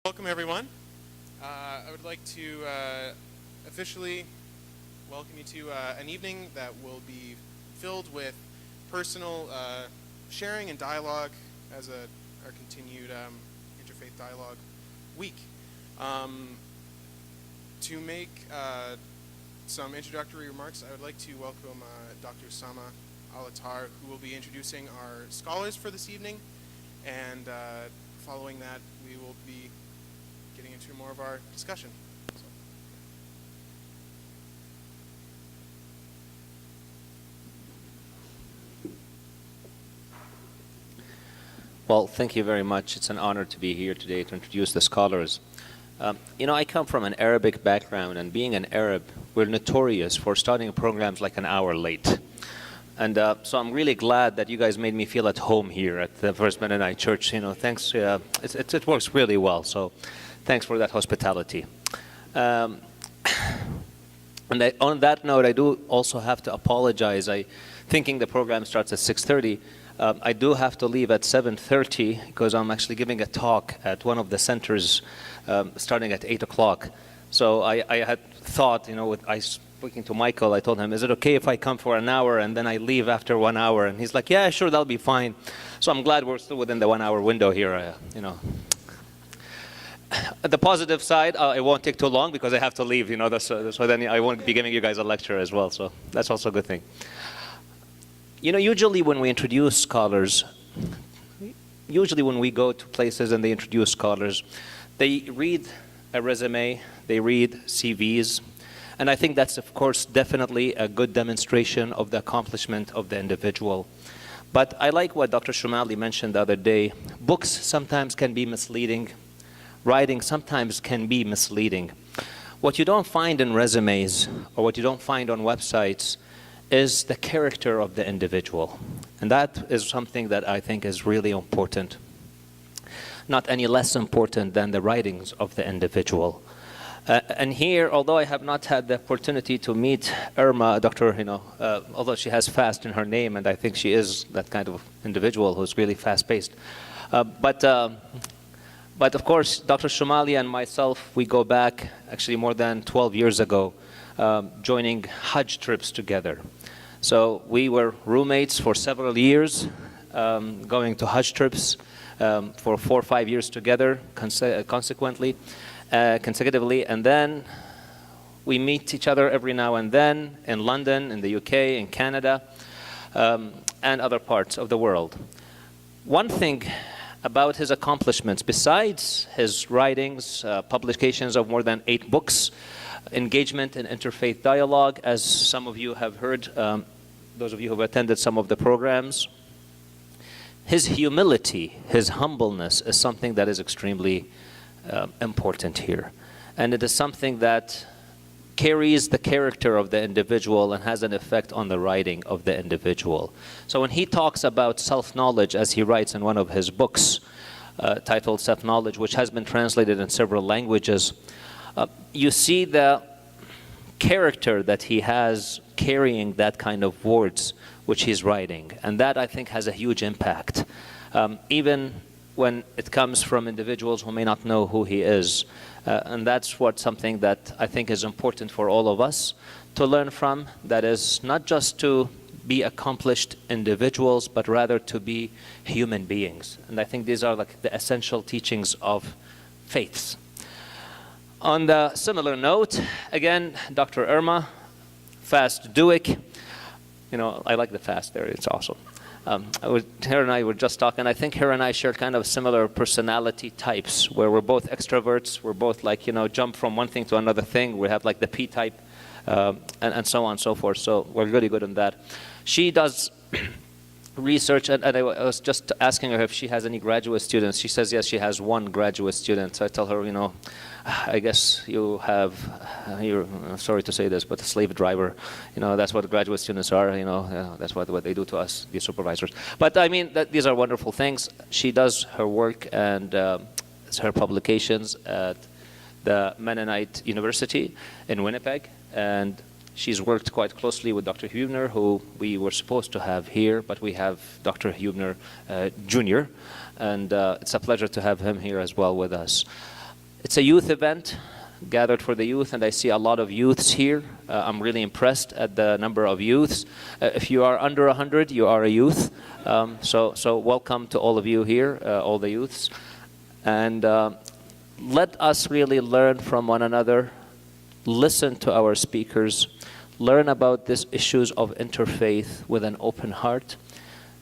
Welcome, everyone. I would like to officially welcome you to an evening that will be filled with personal sharing and dialogue as our continued interfaith dialogue week. To make some introductory remarks, I would like to welcome Dr. Sama Alatar, who will be introducing our scholars for this evening, and following that, we will be getting into more of our discussion. Well, thank you very much. It's an honor to be here today to introduce the scholars. I come from an Arabic background, and being an Arab, we're notorious for starting programs like an hour late. And so I'm really glad that you guys made me feel at home here at the First Mennonite Church. Thanks. It works really well. So thanks for that hospitality. And on that note, I do also have to apologize. Thinking the program starts at 6:30. I do have to leave at 7:30 because I'm actually giving a talk at one of the centers starting at 8 o'clock. So I had thought, speaking to Michael, I told him, is it okay if I come for an hour and then I leave after 1 hour? And he's like, yeah, sure, that'll be fine. So I'm glad we're still within the 1 hour window here, The positive side, it won't take too long because I have to leave, so then I won't be giving you guys a lecture as well. So that's also a good thing. Usually when we introduce scholars, when we go to places and they introduce scholars, they read a resume, they read CVs, and I think that's, of course, definitely a good demonstration of the accomplishment of the individual. But I like what Dr. Shomali mentioned the other day. Books sometimes can be misleading. Writing sometimes can be misleading. What you don't find in resumes or what you don't find on websites is the character of the individual. And that is something that I think is really important. Not any less important than the writings of the individual. And here, although I have not had the opportunity to meet Irma, although she has fast in her name, and I think she is that kind of individual who's really fast-paced. But of course, Dr. Shomali and myself, we go back actually more than 12 years ago, joining Hajj trips together. So we were roommates for several years, going to Hajj trips for 4 or 5 years together, consecutively, and then we meet each other every now and then in London, in the UK, in Canada, and other parts of the world. One thing about his accomplishments, besides his writings, publications of more than 8 books, engagement in interfaith dialogue, as some of you have heard, those of you who have attended some of the programs, his humility, his humbleness is something that is extremely important here. And it is something that carries the character of the individual and has an effect on the writing of the individual. So when he talks about self-knowledge, as he writes in one of his books titled Self-Knowledge, which has been translated in several languages, you see the character that he has carrying that kind of words which he's writing. And that, I think, has a huge impact. Even when it comes from individuals who may not know who he is. And that's something that I think is important for all of us to learn from. That is not just to be accomplished individuals, but rather to be human beings. And I think these are like the essential teachings of faiths. On the similar note, again, Dr. Irma, fast Dueck. I like the fast there, it's awesome. Her and I were just talking. I think her and I share kind of similar personality types, where we're both extroverts. We're both jump from one thing to another thing. We have like the P type, and so on and so forth. So we're really good on that. She does research, and I was just asking her if she has any graduate students. She says yes, she has 1 graduate student. So I tell her, I guess you have, I'm sorry to say this, but a slave driver, that's what graduate students are, that's what they do to us, these supervisors. But I mean, these are wonderful things. She does her work and her publications at the Mennonite University in Winnipeg, and she's worked quite closely with Dr. Huebner, who we were supposed to have here, but we have Dr. Huebner Jr., and it's a pleasure to have him here as well with us. It's a youth event gathered for the youth, and I see a lot of youths here. I'm really impressed at the number of youths. If you are under 100, you are a youth. So welcome to all of you here, all the youths. And let us really learn from one another, listen to our speakers, learn about these issues of interfaith with an open heart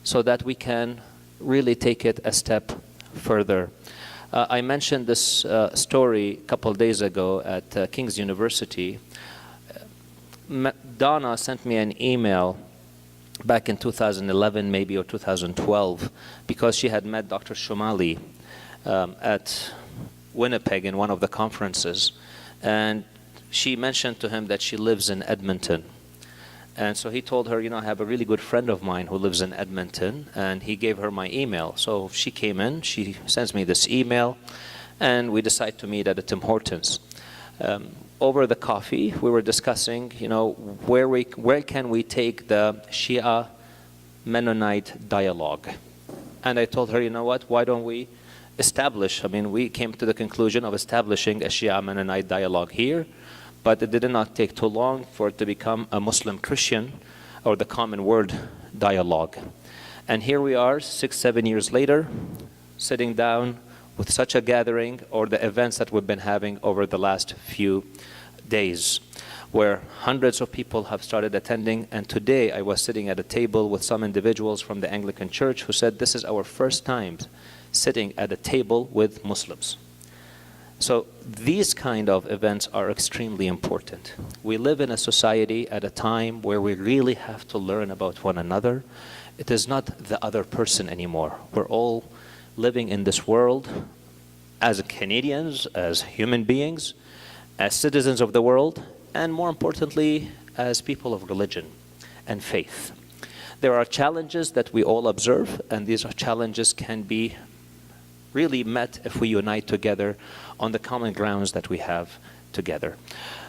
so that we can really take it a step further. I mentioned this story a couple of days ago at King's University. Donna sent me an email back in 2011 maybe, or 2012, because she had met Dr. Shomali at Winnipeg in one of the conferences. And she mentioned to him that she lives in Edmonton. And so he told her, you know, I have a really good friend of mine who lives in Edmonton, and he gave her my email. So she came in, she sends me this email, and we decide to meet at the Tim Hortons. Over the coffee, we were discussing, you know, where can we take the Shia Mennonite dialogue? And I told her, you know what, why don't we establish, I mean, we came to the conclusion of establishing a Shia Mennonite dialogue here, but it did not take too long for it to become a Muslim-Christian, or the common word dialogue. And here we are, 6-7 years later, sitting down with such a gathering, or the events that we've been having over the last few days, where hundreds of people have started attending. And today I was sitting at a table with some individuals from the Anglican Church who said this is our first time sitting at a table with Muslims. So these kind of events are extremely important. We live in a society at a time where we really have to learn about one another. It is not the other person anymore. We're all living in this world as Canadians, as human beings, as citizens of the world, and more importantly, as people of religion and faith. There are challenges that we all observe, and these challenges can be really met if we unite together on the common grounds that we have together.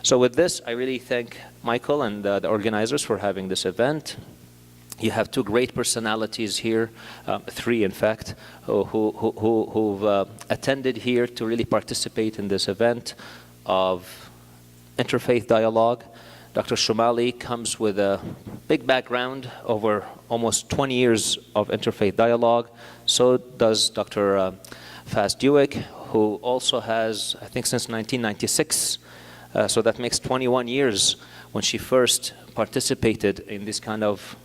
So with this, I really thank Michael and the organizers for having this event. You have two great personalities here, three in fact, who've attended here to really participate in this event of interfaith dialogue. Dr. Shomali comes with a big background over almost 20 years of interfaith dialogue. So does Dr. Dueck, who also has, I think, since 1996. So that makes 21 years when she first participated in this kind of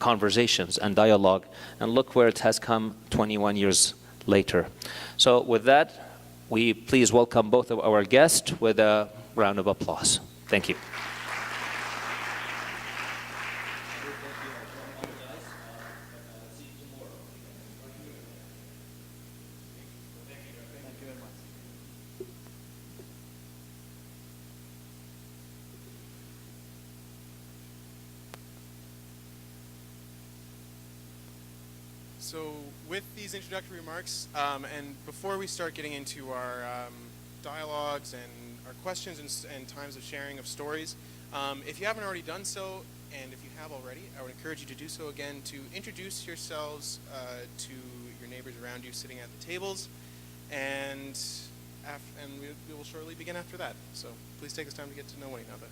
conversations and dialogue. And look where it has come 21 years later. So with that, we please welcome both of our guests with a round of applause. Thank you. So with these introductory remarks, and before we start getting into our dialogues and our questions and times of sharing of stories, if you haven't already done so, and if you have already, I would encourage you to do so again, to introduce yourselves to your neighbors around you sitting at the tables, and we will shortly begin after that. So please take this time to get to know one another.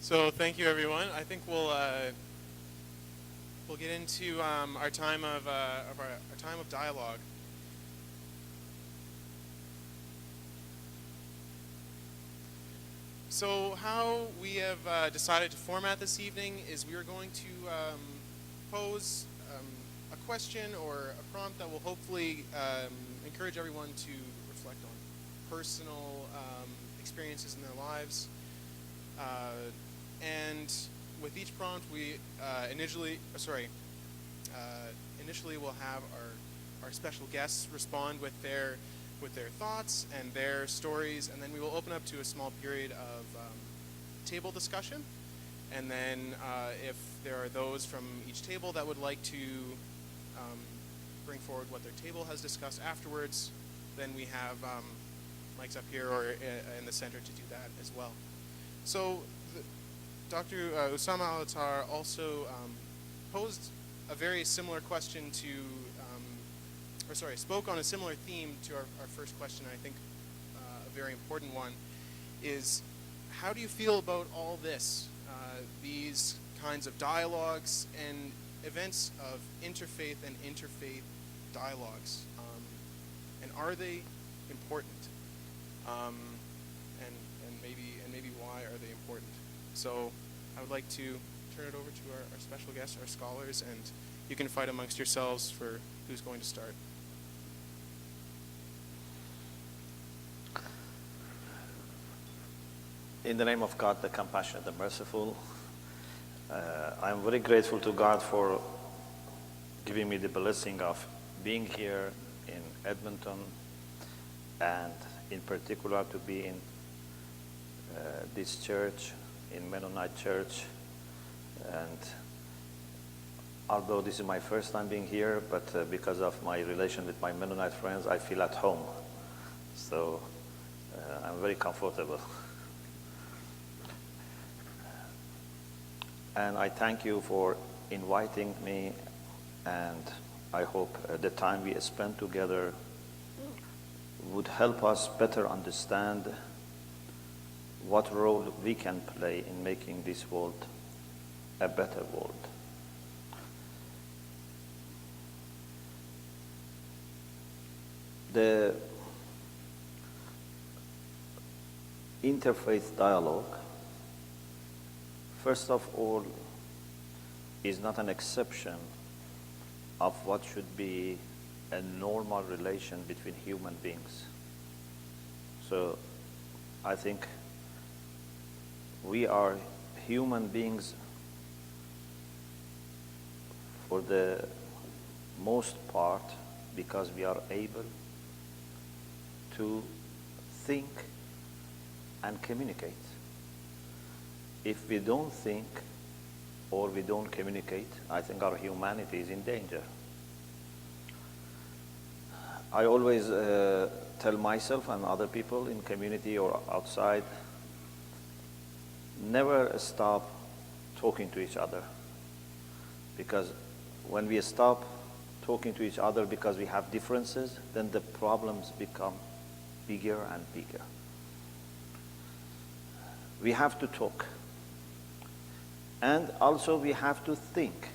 So thank you, everyone. I think we'll get into our time of our time of dialogue. So how we have decided to format this evening is we are going to pose a question or a prompt that will hopefully encourage everyone to reflect on personal experiences in their lives. And with each prompt, we initially we'll have our special guests respond with their thoughts and their stories, and then we will open up to a small period of table discussion. And then if there are those from each table that would like to bring forward what their table has discussed afterwards, then we have mics up here or in the center to do that as well. So Dr. Usama Al-Attar also posed a very similar question to spoke on a similar theme to our first question. I think a very important one is, how do you feel about all this, these kinds of dialogues and events of interfaith and interfaith dialogues, and are they important? And maybe why are they important? So I would like to turn it over to our special guests, our scholars, and you can fight amongst yourselves for who's going to start. In the name of God, the compassionate, the merciful, I am very grateful to God for giving me the blessing of being here in Edmonton, and in particular to be in this church, in Mennonite church. And although this is my first time being here, but because of my relation with my Mennonite friends, I feel at home. So I'm very comfortable. And I thank you for inviting me, and I hope the time we spend together would help us better understand what role we can play in making this world a better world. The interfaith dialogue, first of all, is not an exception of what should be a normal relation between human beings. So I think we are human beings for the most part because we are able to think and communicate. If we don't think or we don't communicate, I think our humanity is in danger. I always tell myself and other people in community or outside, never stop talking to each other. Because when we stop talking to each other because we have differences, then the problems become bigger and bigger. We have to talk. And also we have to think.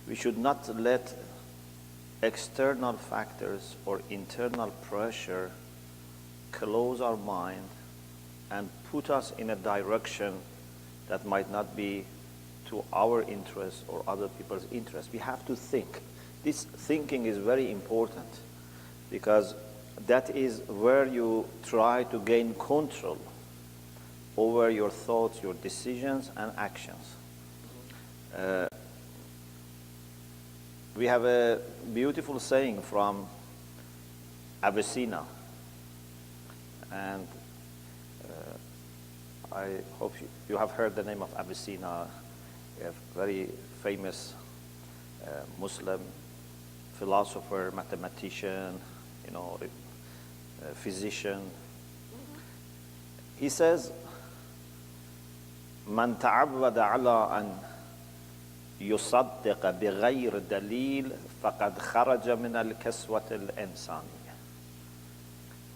We should not let external factors or internal pressure close our mind and put us in a direction that might not be to our interest or other people's interest. We have to think. This thinking is very important because that is where you try to gain control over your thoughts, your decisions, and actions. We have a beautiful saying from Abyssinia, and I hope you have heard the name of Abyssinia, a very famous Muslim philosopher, mathematician, physician. He says, من تعود على أن يصدق بغير دليل فقد خرج من الكسوة الإنسانية.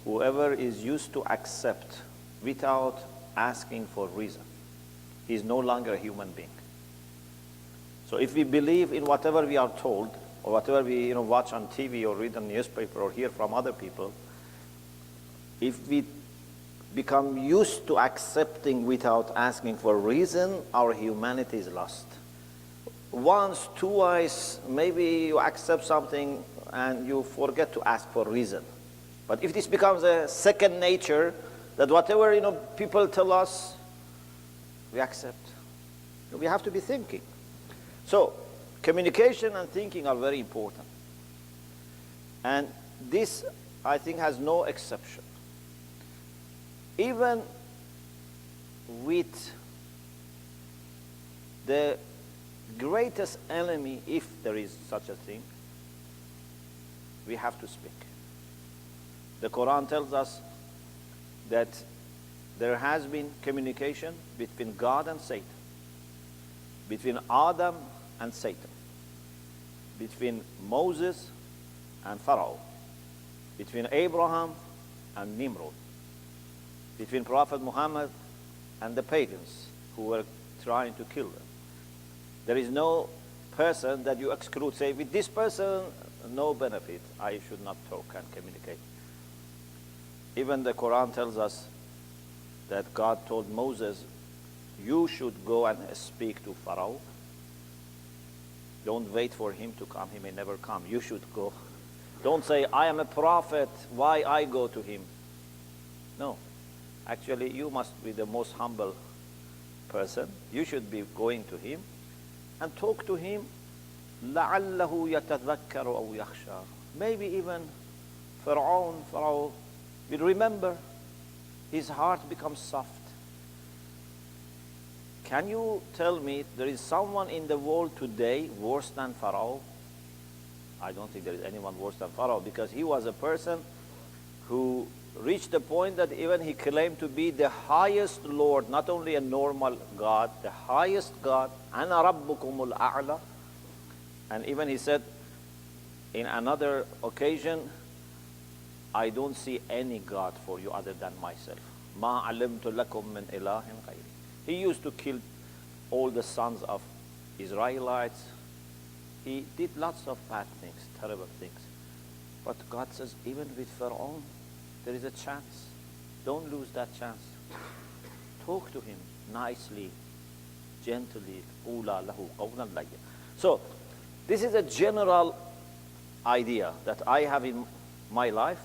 Whoever is used to accept without asking for reason he's no longer a human being. So if we believe in whatever we are told, or whatever we watch on TV or read on newspaper or hear from other people, if we become used to accepting without asking for reason, our humanity is lost. Once, twice, maybe you accept something and you forget to ask for reason. But if this becomes a second nature, that whatever people tell us, we accept. We have to be thinking. So, communication and thinking are very important. And this, I think, has no exception. Even with the greatest enemy, if there is such a thing, we have to speak. The Quran tells us that there has been communication between God and Satan, between Adam and Satan, between Moses and Pharaoh, between Abraham and Nimrod, between Prophet Muhammad and the pagans who were trying to kill them. There is no person that you exclude, say, with this person, no benefit, I should not talk and communicate. Even the Quran tells us that God told Moses, you should go and speak to Pharaoh. Don't wait for him to come, he may never come. You should go. Don't say, I am a prophet, why I go to him? No. Actually, you must be the most humble person. You should be going to him and talk to him. لَعَلَّهُ يَتَذَكَّرُ أَوْ يَخْشَى. Maybe even Pharaoh will remember. His heart becomes soft. Can you tell me there is someone in the world today worse than Pharaoh? I don't think there is anyone worse than Pharaoh, because he was a person who reached the point that even he claimed to be the highest Lord, not only a normal God, the highest God, أَنَا رَبُّكُمُ الْأَعْلَى. And even he said in another occasion, I don't see any God for you other than myself. مَا عَلِمْتُ لَكُم مِّنْ إِلَهٍ غَيْرِي. He used to kill all the sons of Israelites. He did lots of bad things, terrible things. But God says, even with Pharaoh, there is a chance. Don't lose that chance. Talk to him nicely, gently. قُولَا لَهُ قَوْلًا لَيِّنًا. So, this is a general idea that I have in my life,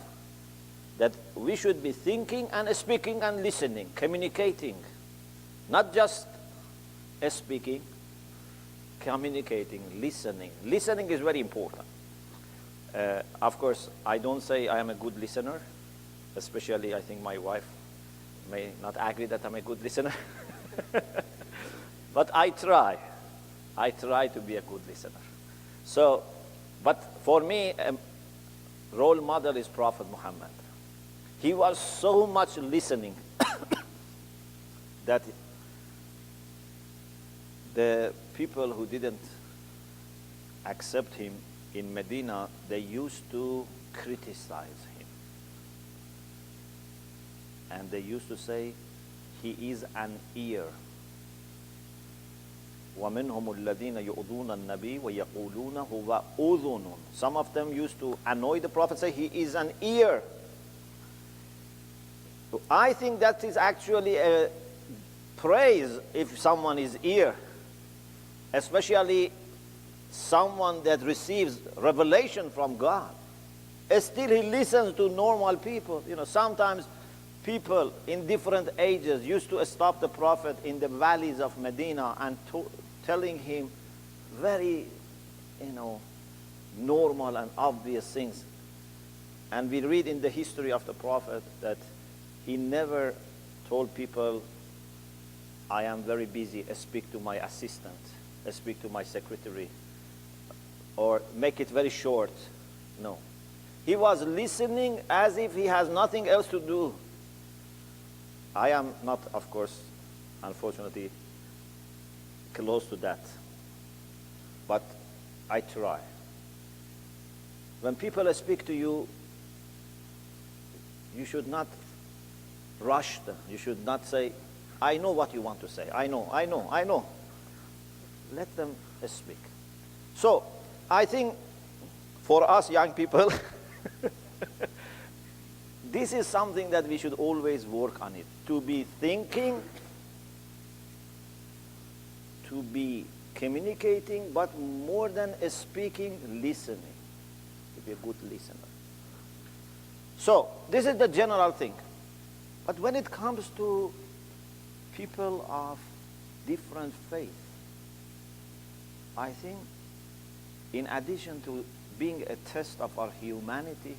that we should be thinking and speaking and listening, communicating. Not just speaking, communicating, listening. Listening is very important. Of course, I don't say I am a good listener, especially I think my wife may not agree that I'm a good listener. But I try. I try to be a good listener. So, but for me, a role model is Prophet Muhammad. He was so much listening that the people who didn't accept him in Medina, they used to criticize him. And they used to say, he is an ear. وَمِنْهُمُ الَّذِينَ يُؤْذُونَ النَّبِيَّ وَيَقُولُونَ هُوَ أُذُنٌ. Some of them used to annoy the Prophet, say he is an ear. I think that is actually a praise if someone is ear, especially someone that receives revelation from God. Still he listens to normal people. Sometimes people in different ages used to stop the Prophet in the valleys of Medina and telling him very, normal and obvious things. And we read in the history of the Prophet that he never told people, I am very busy, speak to my assistant, speak to my secretary, or make it very short. No. He was listening as if he has nothing else to do. I am not, of course, unfortunately, close to that. But I try. When people speak to you, you should not rush them. You should not say, I know what you want to say. I know. Let them speak. So, I think for us young people, this is something that we should always work on it. To be thinking, to be communicating, but more than speaking, listening. To be a good listener. So, this is the general thing. But when it comes to people of different faith, I think in addition to being a test of our humanity,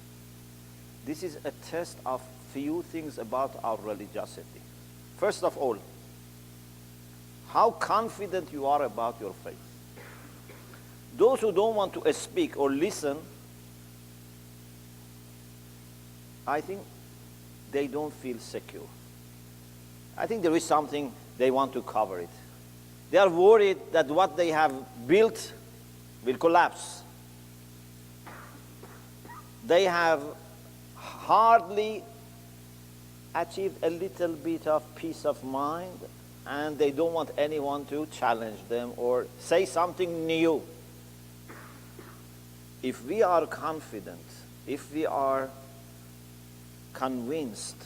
this is a test of few things about our religiosity. First of all, how confident you are about your faith. Those who don't want to speak or listen, I think they don't feel secure. I think there is something they want to cover it. They are worried that what they have built will collapse. They have hardly achieved a little bit of peace of mind, and they don't want anyone to challenge them or say something new. If we are confident, if we are convinced,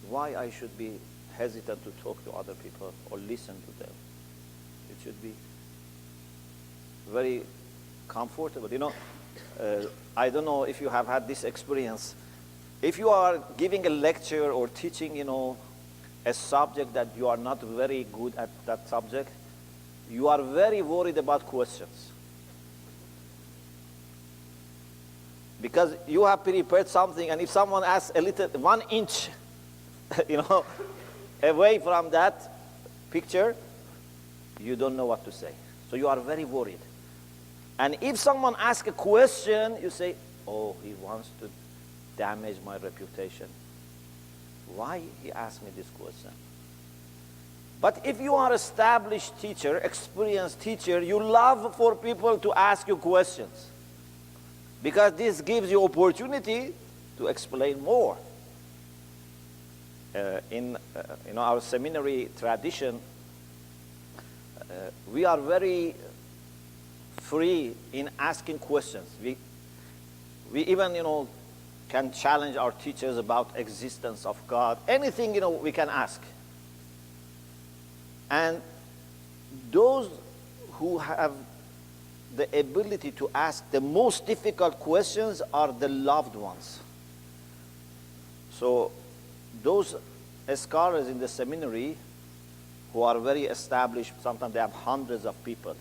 why I should be hesitant to talk to other people or listen to them? It should be very comfortable. You know, I don't know if you have had this experience. If you are giving a lecture or teaching, you know, a subject that you are not very good at that subject, you are very worried about questions. Because you have prepared something, and if someone asks a little, 1 inch, you know, away from that picture, you don't know what to say. So you are very worried. And if someone asks a question, you say, oh, he wants to damage my reputation. Why he asked me this question? But if you are an established teacher, experienced teacher, you love for people to ask you questions. Because this gives you opportunity to explain more. In our seminary tradition, we are very free in asking questions. We even, can challenge our teachers about existence of God. Anything, we can ask. And those who have the ability to ask the most difficult questions are the loved ones. So those scholars in the seminary who are very established, sometimes they have hundreds of people.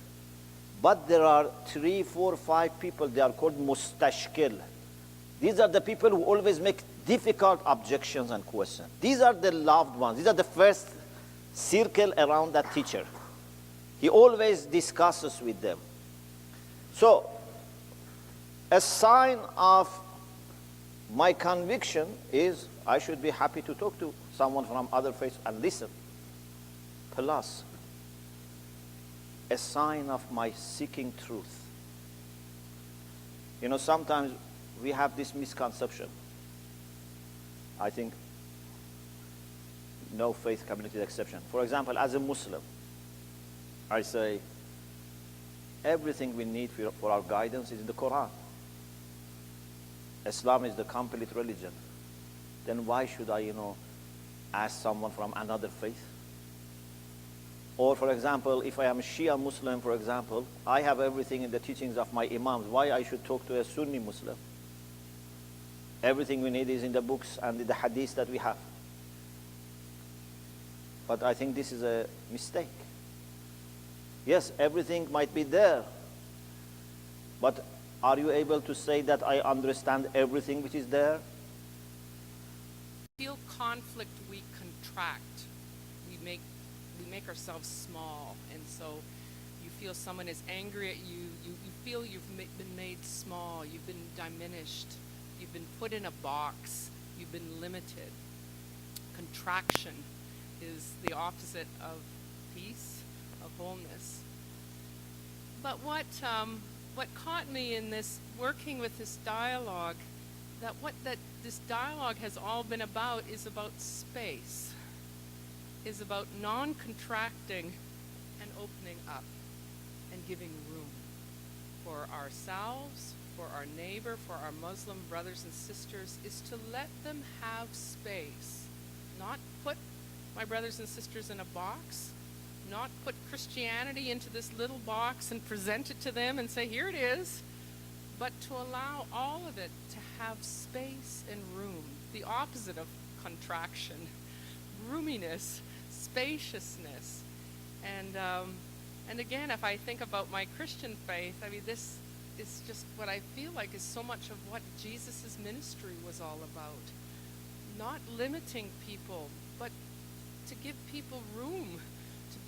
But there are 3, 4, 5 people, they are called mustashkil. These are the people who always make difficult objections and questions. These are the loved ones. These are the first circle around that teacher. He always discusses with them. So, a sign of my conviction is I should be happy to talk to someone from other faiths and listen. Plus, a sign of my seeking truth. Sometimes we have this misconception. I think no faith community is exception. For example, as a Muslim, I say, everything we need for our guidance is in the Quran. Islam is the complete religion. Then why should I, ask someone from another faith? Or, for example, if I am a Shia Muslim, for example, I have everything in the teachings of my imams. Why I should talk to a Sunni Muslim? Everything we need is in the books and in the hadiths that we have. But I think this is a mistake. Yes, everything might be there. But are you able to say that I understand everything which is there? Feel conflict, we contract. We make ourselves small, and so you feel someone is angry at you. You feel you've been made small. You've been diminished. You've been put in a box. You've been limited. Contraction is the opposite of peace, of wholeness. But what caught me in this, working with this dialogue, that this dialogue has all been about is about space. is about non-contracting and opening up and giving room for ourselves, for our neighbor, for our Muslim brothers and sisters, is to let them have space. Not put my brothers and sisters in a box, not put Christianity into this little box and present it to them and say, here it is, but to allow all of it to have space and room, the opposite of contraction, roominess, spaciousness. And again, if I think about my Christian faith, I mean, this is just what I feel like is so much of what Jesus' ministry was all about. Not limiting people, but to give people room to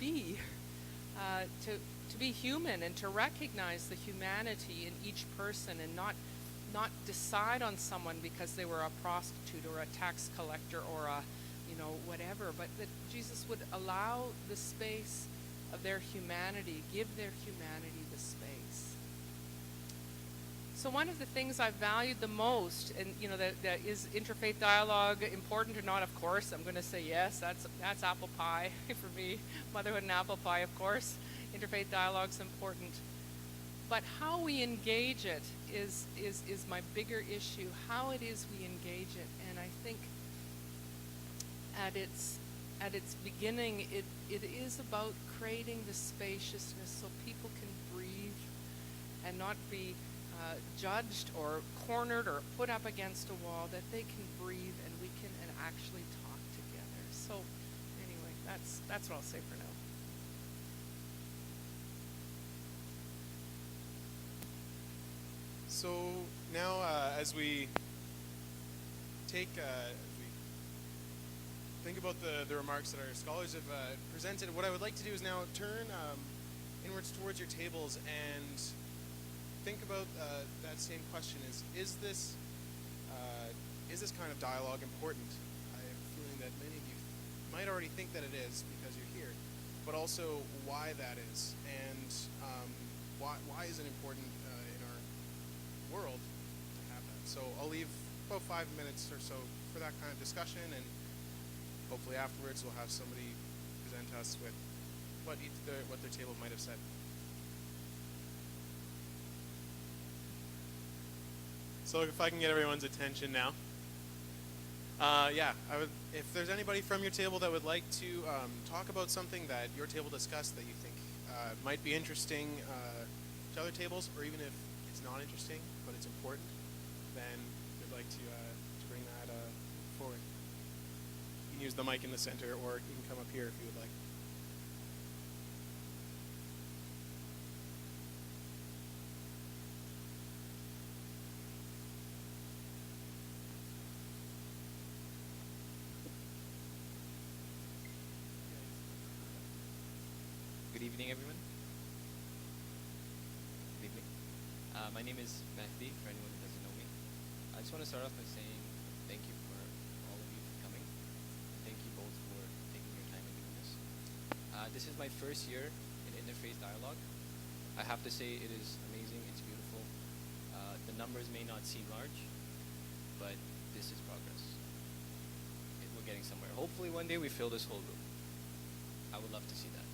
be human and to recognize the humanity in each person, and not decide on someone because they were a prostitute or a tax collector or a whatever, but that Jesus would allow the space of their humanity, give their humanity the space. So one of the things I've valued the most, and that is interfaith dialogue important or not? Of course, I'm going to say yes. That's apple pie for me. Motherhood and apple pie, of course. Interfaith dialogue's important. But how we engage it is my bigger issue. How it is we engage it, and I think at its beginning, it is about creating the spaciousness so people can breathe and not be judged or cornered or put up against a wall, that they can breathe and we can actually talk together. So anyway, that's what I'll say for now. So now, as we think about the remarks that our scholars have presented, what I would like to do is now turn inwards towards your tables and think about that same question: is this kind of dialogue important? I have a feeling that many of you might already think that it is because you're here, but also why that is, and why is it important in our world to have that. So I'll leave about 5 minutes or so for that kind of discussion, and hopefully afterwards we'll have somebody present us with what their table might have said. So if I can get everyone's attention now. If there's anybody from your table that would like to talk about something that your table discussed that you think might be interesting to other tables, or even if it's not interesting but it's important, then we'd like to bring that forward. You can use the mic in the center, or you can come up here if you would like. Good evening, everyone. Good evening. My name is Mehdi, for anyone who doesn't know me. I just want to start off by saying thank you for all of you for coming. Thank you both for taking your time and doing this. This is my first year in Interfaith Dialogue. I have to say it is amazing, it's beautiful. The numbers may not seem large, but this is progress. We're getting somewhere. Hopefully one day we fill this whole room. I would love to see that.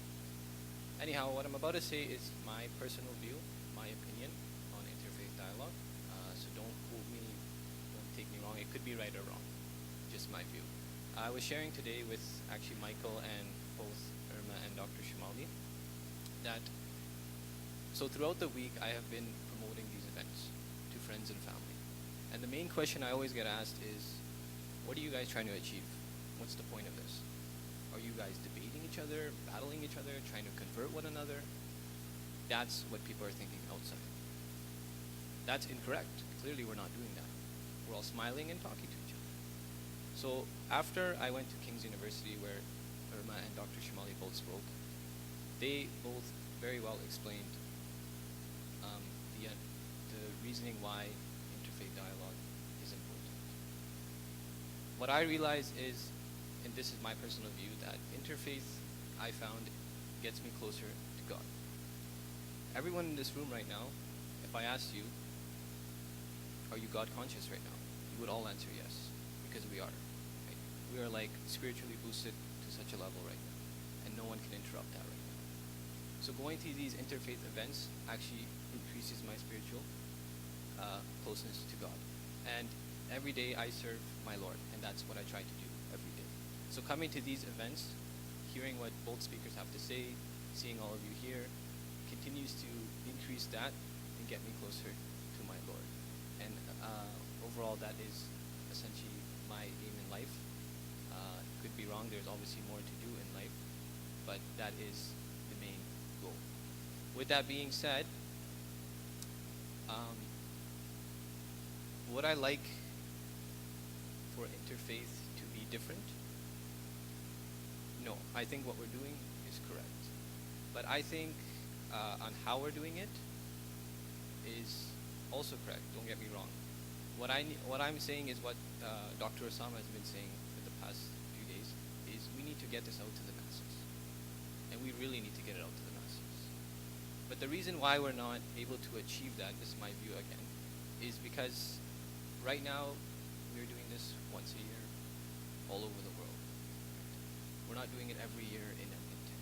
Anyhow, what I'm about to say is my personal view, my opinion on interfaith dialogue. So don't quote me, don't take me wrong. It could be right or wrong, just my view. I was sharing today with actually Michael and both Irma and Dr. Shomali that so throughout the week I have been promoting these events to friends and family. And the main question I always get asked is, what are you guys trying to achieve? What's the point of this? Are you guys debating each other, battling each other, trying to convert one another? That's what people are thinking outside. That's incorrect. Clearly we're not doing that. We're all smiling and talking to each other. So after I went to King's University, where Irma and Dr. Shomali both spoke, they both very well explained the reasoning why interfaith dialogue is important. What I realize is, and this is my personal view, that interfaith, I found, gets me closer to God. Everyone in this room right now, if I asked you, are you God conscious right now? You would all answer yes, because we are. Right? We are like spiritually boosted to to such a level right now, and no one can interrupt that right now. So going to these interfaith events actually increases my spiritual closeness to God. And every day I serve my Lord, and that's what I try to do every day. So coming to these events, hearing what both speakers have to say, seeing all of you here, continues to increase that and get me closer to my Lord. And overall, that is essentially my aim in life. Could be wrong, there's obviously more to do in life, but that is the main goal. With that being said, would I like for interfaith to be different? No, I think what we're doing is correct. But I think on how we're doing it is also correct, don't get me wrong. What I'm saying is what Dr. Osama has been saying for the past few days, is we need to get this out to the masses. And we really need to get it out to the masses. But the reason why we're not able to achieve that, this is my view again, is because right now we're doing this once a year all over the world. We're not doing it every year in Edmonton.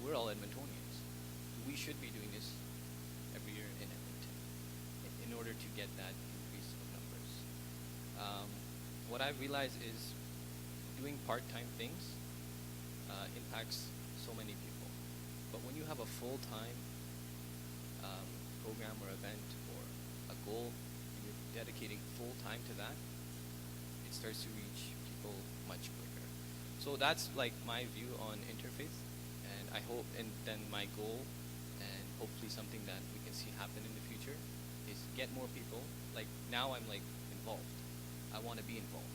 We're all Edmontonians. We should be doing this every year in Edmonton in order to get that increase of numbers. What I've realized is doing part-time things impacts so many people. But when you have a full-time program or event or a goal, and you're dedicating full time to that, it starts to reach people much quicker. So that's like my view on interfaith, and I hope, and then my goal, and hopefully something that we can see happen in the future, is get more people. Like now I'm like involved. I want to be involved.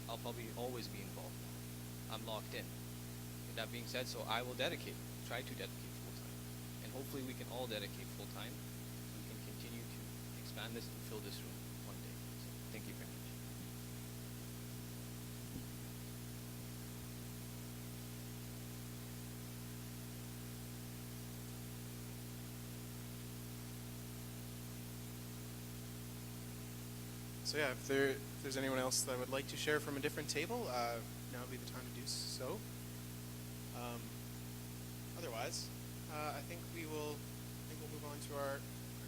I'll probably always be involved now. I'm locked in. With that being said, so I will try to dedicate full time. And hopefully we can all dedicate full time. We can continue to expand this and fill this room one day. So thank you very much. So yeah, if there's anyone else that would like to share from a different table, now would be the time to do so. Otherwise, I think we'll move on to our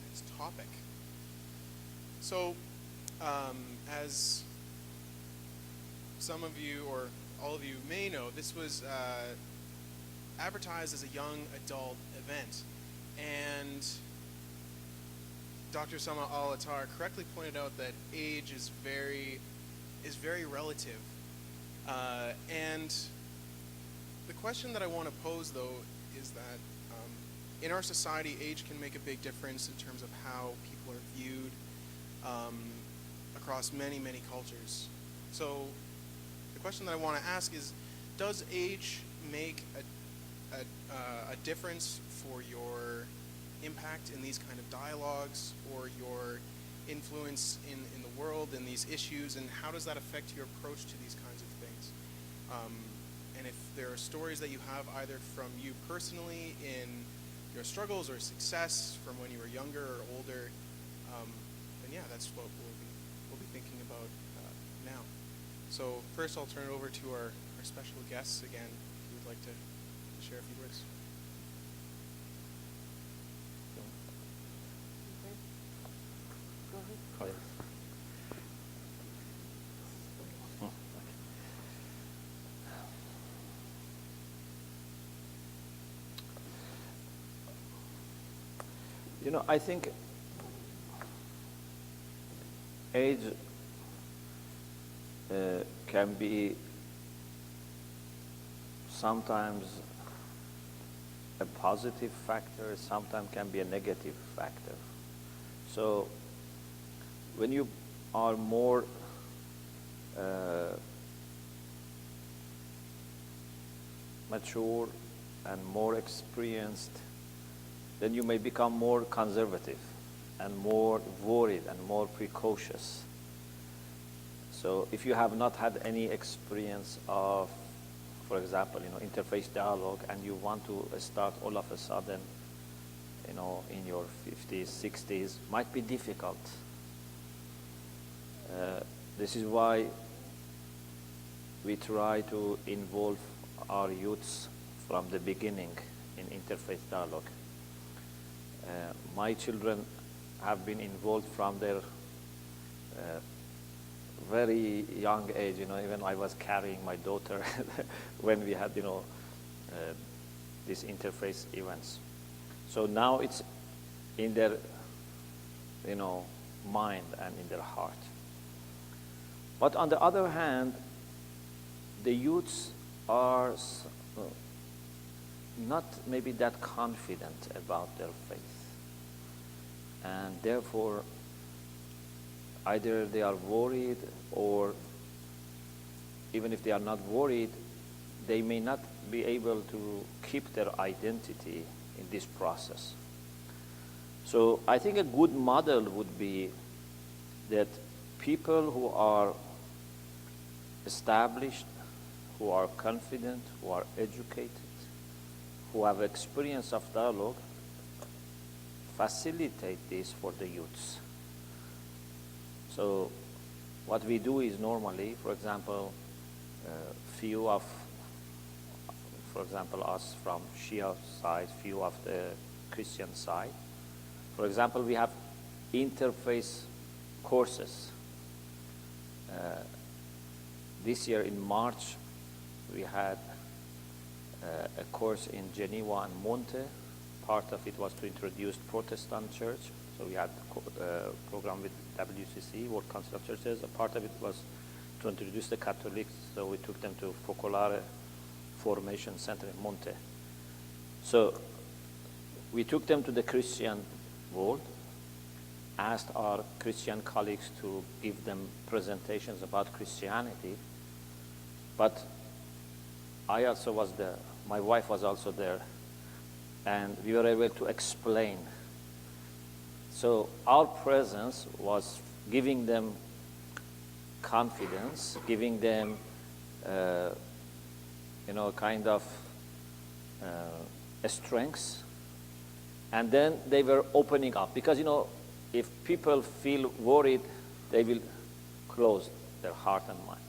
next topic. So, as some of you or all of you may know, this was advertised as a young adult event, and Dr. Sama Al-Attar correctly pointed out that age is very relative, and the question that I want to pose, though, is that in our society, age can make a big difference in terms of how people are viewed across many cultures. So the question that I want to ask is, does age make a difference for your impact in these kind of dialogues, or your influence in the world and these issues, and how does that affect your approach to these kinds of things? And if there are stories that you have either from you personally in your struggles or success from when you were younger or older, then yeah, that's what we'll be thinking about now. So first I'll turn it over to our special guests again, if you would like to share a few words. Go ahead. You know, I think age can be sometimes a positive factor, sometimes can be a negative factor. So when you are more mature and more experienced, then you may become more conservative and more worried and more precautious. So if you have not had any experience of, for example, interfaith dialogue, and you want to start all of a sudden, in your 50s, 60s, might be difficult. This is why we try to involve our youths from the beginning in interfaith dialogue. My children have been involved from their very young age. Even I was carrying my daughter when we had, these interfaith events. So now it's in their, mind and in their heart. But on the other hand, the youths are not maybe that confident about their faith. And therefore, either they are worried, or even if they are not worried, they may not be able to keep their identity in this process. So I think a good model would be that people who are established, who are confident, who are educated, who have experience of dialogue, facilitate this for the youths. So what we do is normally, for example, us from Shia side, few of the Christian side. For example, we have interfaith courses. This year in March, we had a course in Geneva and Monte. Part of it was to introduce Protestant church. So we had a program with WCC, World Council of Churches. A part of it was to introduce the Catholics. So we took them to Focolare Formation Center in Monte. So we took them to the Christian world, asked our Christian colleagues to give them presentations about Christianity. But I also was there. My wife was also there. And we were able to explain. So our presence was giving them confidence, giving them, kind of a strength. And then they were opening up. Because, if people feel worried, they will close their heart and mind.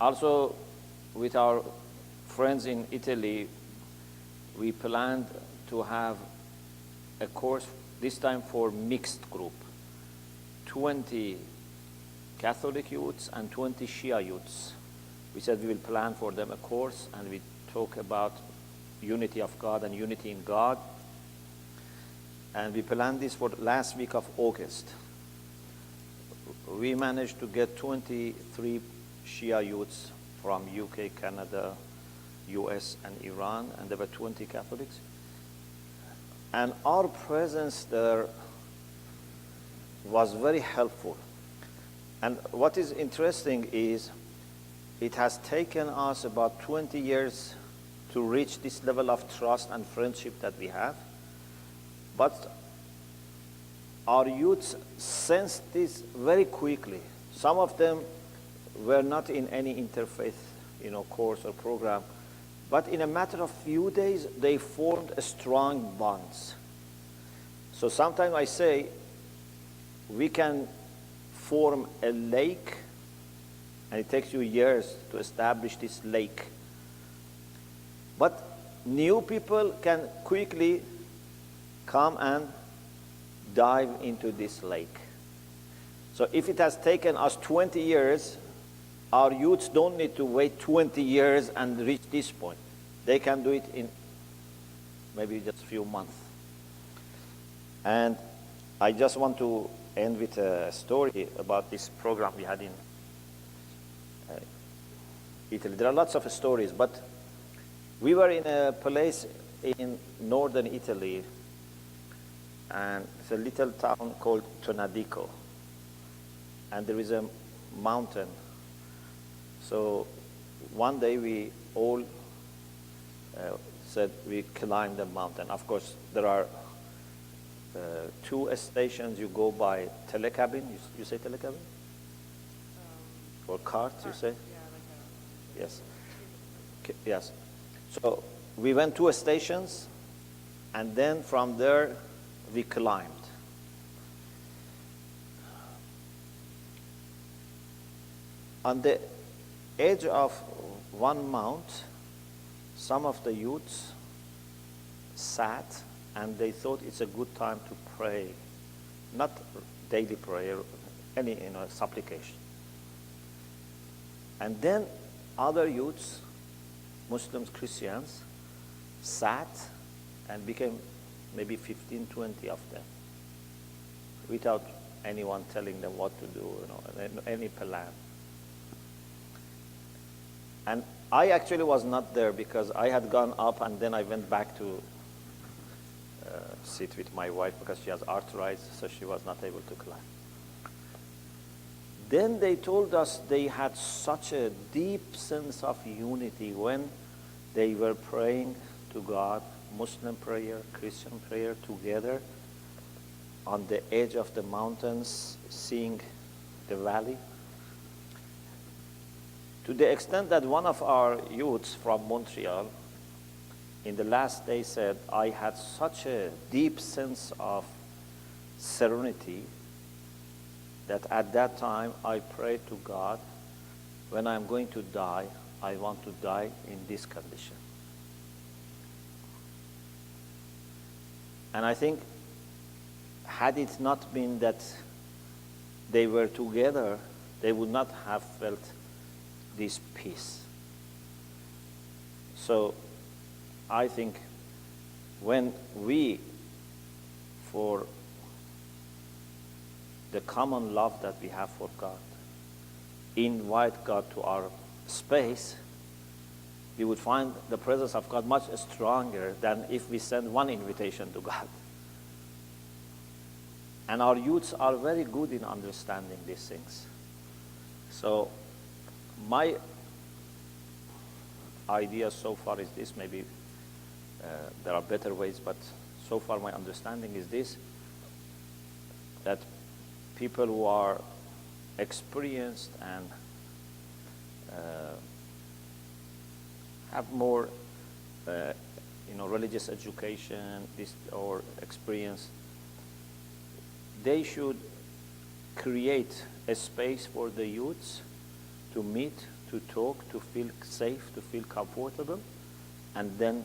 Also, with our friends in Italy, we planned to have a course this time for mixed group, 20 Catholic youths and 20 Shia youths. We said we will plan for them a course, and we talk about unity of God and unity in God. And we planned this for the last week of August. We managed to get 23 Shia youths from UK, Canada, US, and Iran, and there were 20 Catholics. And our presence there was very helpful. And what is interesting is it has taken us about 20 years to reach this level of trust and friendship that we have. But our youths sensed this very quickly. Some of them were not in any interfaith, course or program. But in a matter of few days, they formed strong bonds. So sometimes I say we can form a lake, and it takes you years to establish this lake. But new people can quickly come and dive into this lake. So if it has taken us 20 years, our youths don't need to wait 20 years and reach this point. They can do it in maybe just a few months. And I just want to end with a story about this program we had in Italy. There are lots of stories, but we were in a place in northern Italy, and it's a little town called Tonadico. And there is a mountain. So one day we all said we climbed the mountain. Of course, there are 2 stations you go by telecabin. You say telecabin? Or cart, you say? Yeah, Yes. Okay, yes. So we went 2 stations, and then from there we climbed. On the edge of one mount, some of the youths sat and they thought it's a good time to pray, not daily prayer, any supplication. And then other youths, Muslims, Christians, sat and became maybe 15, 20 of them, without anyone telling them what to do, any plan. And I actually was not there because I had gone up and then I went back to sit with my wife because she has arthritis, so she was not able to climb. Then they told us they had such a deep sense of unity when they were praying to God, Muslim prayer, Christian prayer together on the edge of the mountains, seeing the valley. To the extent that one of our youths from Montreal, in the last day said, I had such a deep sense of serenity that at that time I prayed to God, when I'm going to die, I want to die in this condition. And I think, had it not been that they were together, they would not have felt this peace. So I think when we, for the common love that we have for God, invite God to our space, we would find the presence of God much stronger than if we send one invitation to God. And our youths are very good in understanding these things. So my idea so far is this. Maybe there are better ways, but so far my understanding is this, that people who are experienced and have more religious education or experience, they should create a space for the youths to meet, to talk, to feel safe, to feel comfortable, and then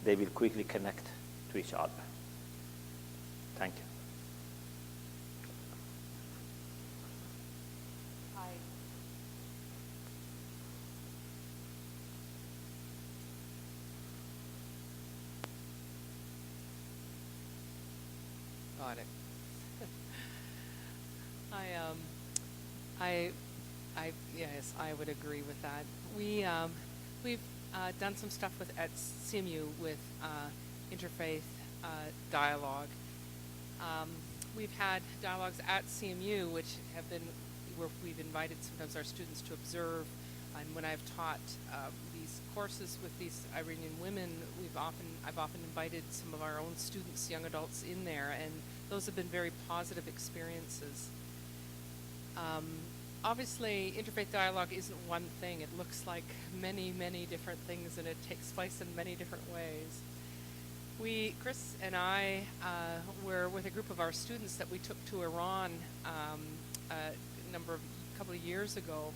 they will quickly connect to each other. Thank you. Got it. Yes, I would agree with that. We've done some stuff at CMU with interfaith dialogue. We've had dialogues at CMU, which have been where we've invited sometimes our students to observe. And when I've taught these courses with these Iranian women, I've often invited some of our own students, young adults, in there, and those have been very positive experiences. Obviously, interfaith dialogue isn't one thing. It looks like many, many different things, and it takes place in many different ways. Chris and I, were with a group of our students that we took to Iran a couple of years ago.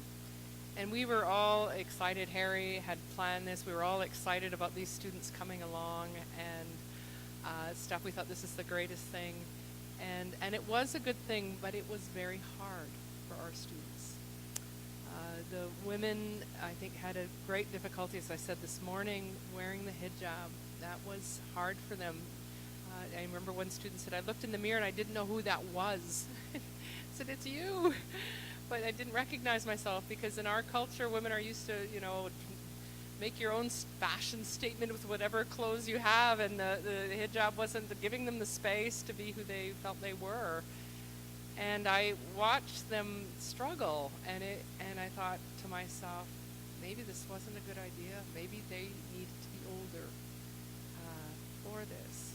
And we were all excited. Harry had planned this. We were all excited about these students coming along and stuff. We thought this is the greatest thing. And it was a good thing, but it was very hard for our students. The women, I think, had a great difficulty, as I said this morning, wearing the hijab. That was hard for them. I remember one student said, I looked in the mirror and I didn't know who that was. I said, it's you. But I didn't recognize myself because in our culture, women are used to, make your own fashion statement with whatever clothes you have, and the hijab wasn't giving them the space to be who they felt they were. And I watched them struggle, and I thought to myself, maybe this wasn't a good idea. Maybe they needed to be older for this.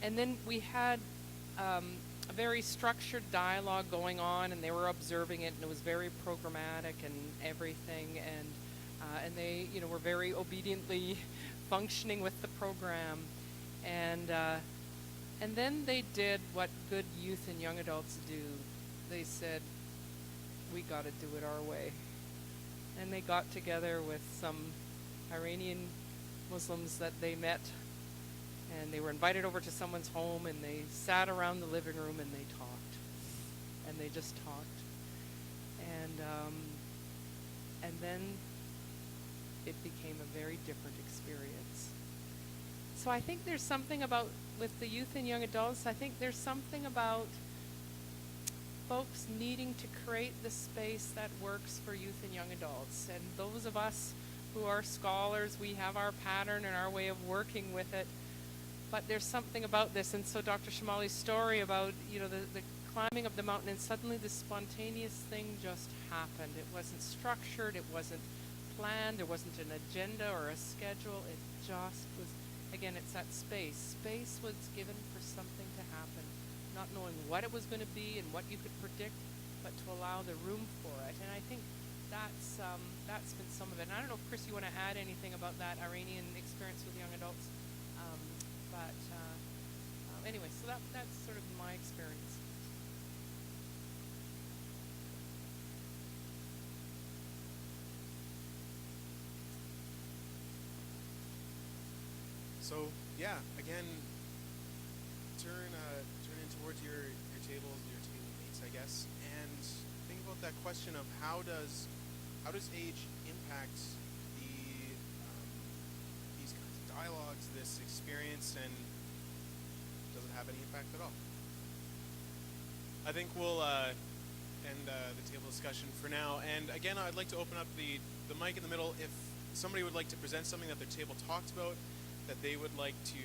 And then we had a very structured dialogue going on, and they were observing it, and it was very programmatic and everything, and they, were very obediently functioning with the program, and then they did what good youth and young adults do. They said, "We got to do it our way." and they got together with some Iranian Muslims that they met, and they were invited over to someone's home, and they sat around the living room and they talked, and they just talked, and then it became a very different experience. So I think there's something about, with the youth and young adults, I think there's something about folks needing to create the space that works for youth and young adults. And those of us who are scholars, we have our pattern and our way of working with it. But there's something about this. And so Dr. Shomali's story about, the climbing of the mountain, and suddenly this spontaneous thing just happened. It wasn't structured, it wasn't planned, there wasn't an agenda or a schedule. It just was, again, it's that space. Space was given for something to happen, not knowing what it was going to be and what you could predict, but to allow the room for it. And I think that's been some of it. And I don't know if, Chris, you want to add anything about that Iranian experience with young adults. Anyway, so that's sort of my experience. So yeah, again, turn in towards your tables, your table mates, I guess, and think about that question of how does age impact these kinds of dialogues, this experience, and does it have any impact at all? I think we'll end the table discussion for now. And again, I'd like to open up the mic in the middle. If somebody would like to present something that their table talked about, that they would like to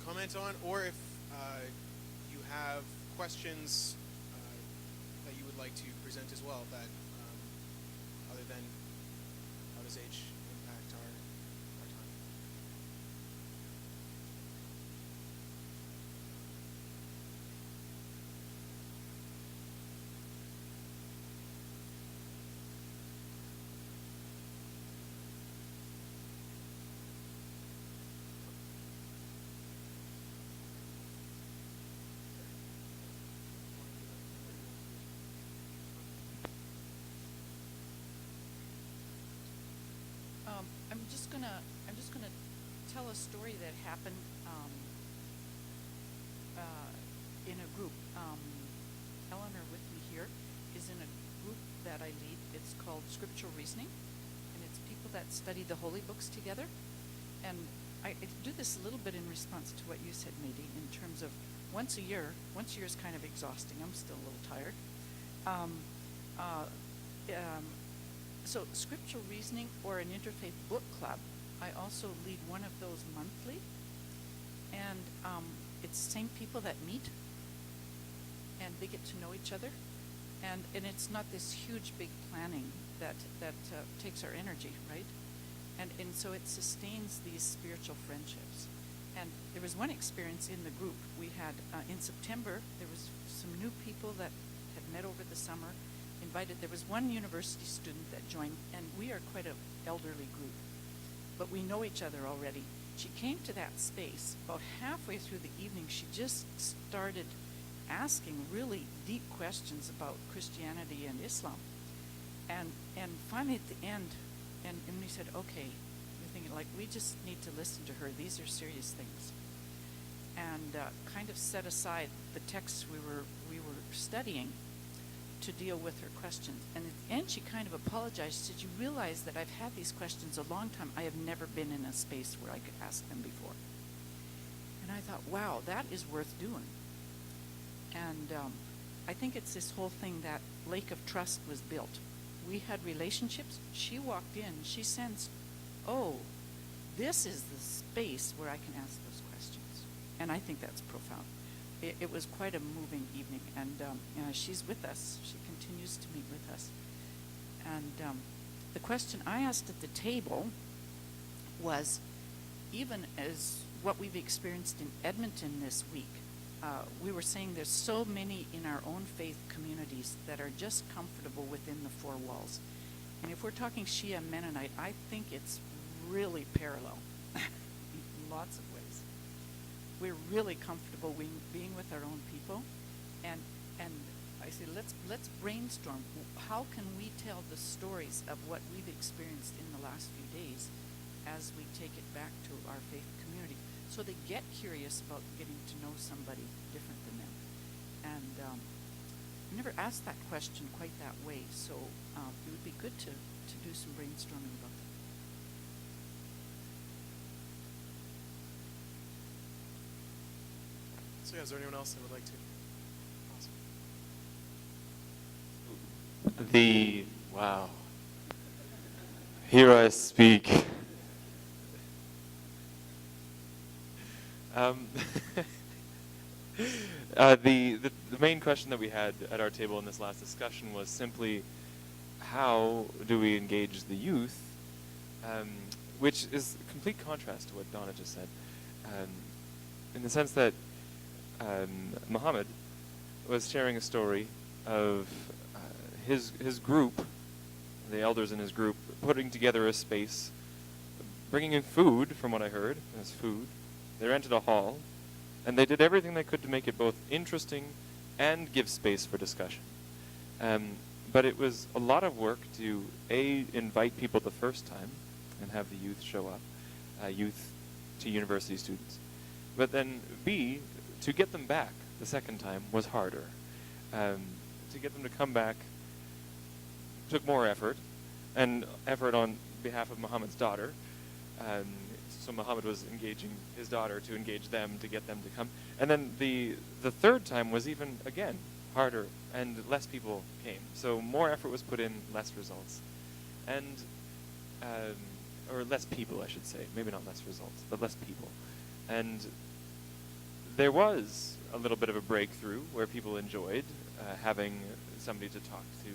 comment on, or if you have questions that you would like to present as well, that other than how does age impact our time. I'm just gonna tell a story that happened in a group. Eleanor with me here is in a group that I lead. It's called Scriptural Reasoning, and it's people that study the holy books together. And I do this a little bit in response to what you said, Mady, in terms of once a year. Once a year is kind of exhausting. I'm still a little tired. So Scriptural Reasoning or an Interfaith Book Club, I also lead one of those monthly. And it's the same people that meet, and they get to know each other. And it's not this huge, big planning that takes our energy, right? And so it sustains these spiritual friendships. And there was one experience in the group. We had, in September, there was some new people that had met over the summer, invited. There was one university student that joined, and we are quite an elderly group, but we know each other already. She came to that space. About halfway through the evening, she just started asking really deep questions about Christianity and Islam. And finally at the end, and we said, okay, we're thinking, like, we just need to listen to her. These are serious things. And kind of set aside the texts we were studying to deal with her questions. And at the end, she kind of apologized. She said, you realize that I've had these questions a long time. I have never been in a space where I could ask them before. And I thought, wow, that is worth doing. And I think it's this whole thing, that lake of trust was built. We had relationships. She walked in. She sensed, oh, this is the space where I can ask those questions. And I think that's profound. It was quite a moving evening. And she's with us. She continues to meet with us. And the question I asked at the table was, even as what we've experienced in Edmonton this week, we were saying there's so many in our own faith communities that are just comfortable within the four walls. And if we're talking Shia Mennonite, I think it's really parallel in lots of ways. We're really comfortable being with our own people. And I say, let's brainstorm. How can we tell the stories of what we've experienced in the last few days as we take it back to our faith community, so they get curious about getting to know somebody different than them. And I never asked that question quite that way, so it would be good to do some brainstorming about that. So yeah, is there anyone else that would like to? Awesome. Wow. Here I speak. The main question that we had at our table in this last discussion was simply, how do we engage the youth, which is a complete contrast to what Donna just said, in the sense that Muhammad was sharing a story of his group, the elders in his group, putting together a space, bringing in food, from what I heard, as food. They rented a hall, and they did everything they could to make it both interesting and give space for discussion. But it was a lot of work to, A, invite people the first time and have the youth show up, youth to university students. But then, B, to get them back the second time was harder. To get them to come back took more effort, and effort on behalf of Muhammad's daughter. So Muhammad was engaging his daughter to engage them, to get them to come. And then the third time was even, again, harder, and less people came. So more effort was put in, less results. And, or less people, I should say. Maybe not less results, but less people. And there was a little bit of a breakthrough where people enjoyed having somebody to talk to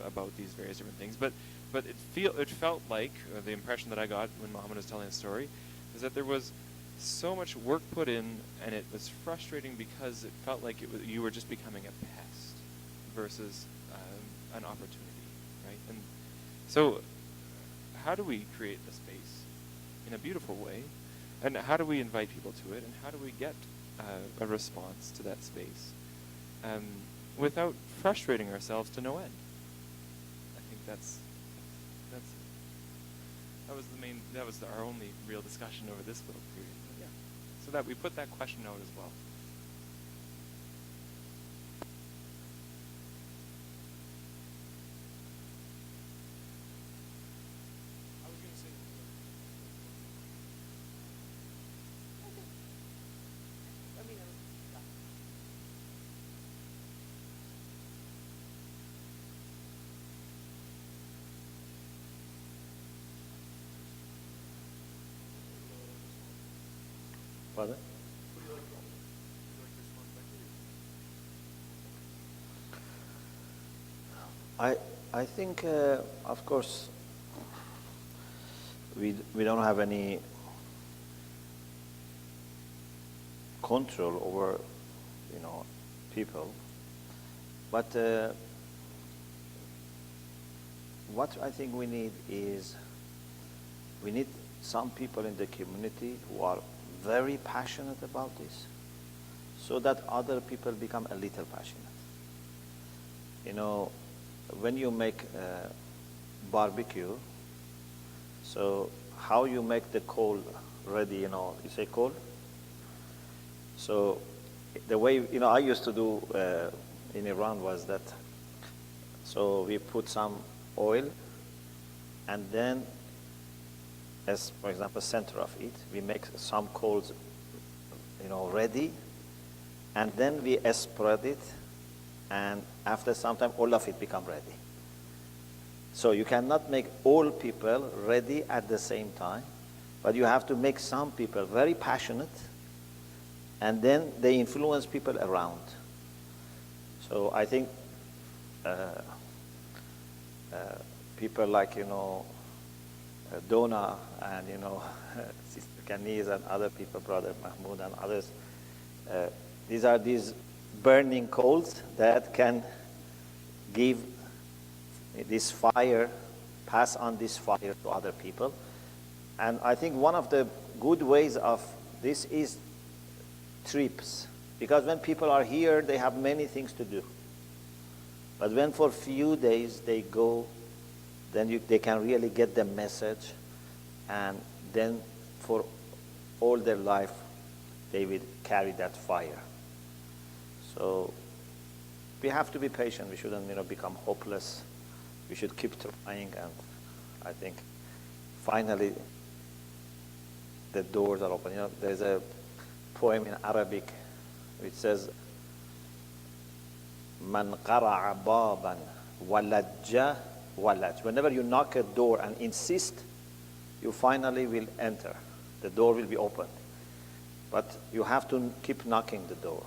about these various different things. But it felt like, the impression that I got when Muhammad was telling the story, is that there was so much work put in, and it was frustrating because it felt like you were just becoming a pest versus an opportunity, right? And so how do we create the space in a beautiful way, and how do we invite people to it, and how do we get a response to that space without frustrating ourselves to no end? I think that was our only real discussion over this little period. But yeah, so that we put that question out as well. I was going to say. Pardon? I think, of course, we don't have any control over, people, but what I think we need is we need some people in the community who are very passionate about this, so that other people become a little passionate. When you make barbecue, so how you make the coal ready, you say coal? So the way, I used to do in Iran was that, so we put some oil, and then, as for example, center of it, we make some coals, ready, and then we spread it, and after some time, all of it become ready. So you cannot make all people ready at the same time, but you have to make some people very passionate, and then they influence people around. So I think people like, Donna and, Sister Kaniz and other people, Brother Mahmoud and others, these are these burning coals that can give this fire, pass on this fire to other people. And I think one of the good ways of this is trips, because when people are here, they have many things to do. But when for few days they go, then they can really get the message, and then for all their life they will carry that fire. So we have to be patient. We shouldn't become hopeless. We should keep trying, and I think finally the doors are open. There's a poem in Arabic which says, Man qara'a baban walajja walaj. Whenever you knock a door and insist, you finally will enter. The door will be opened. But you have to keep knocking the door.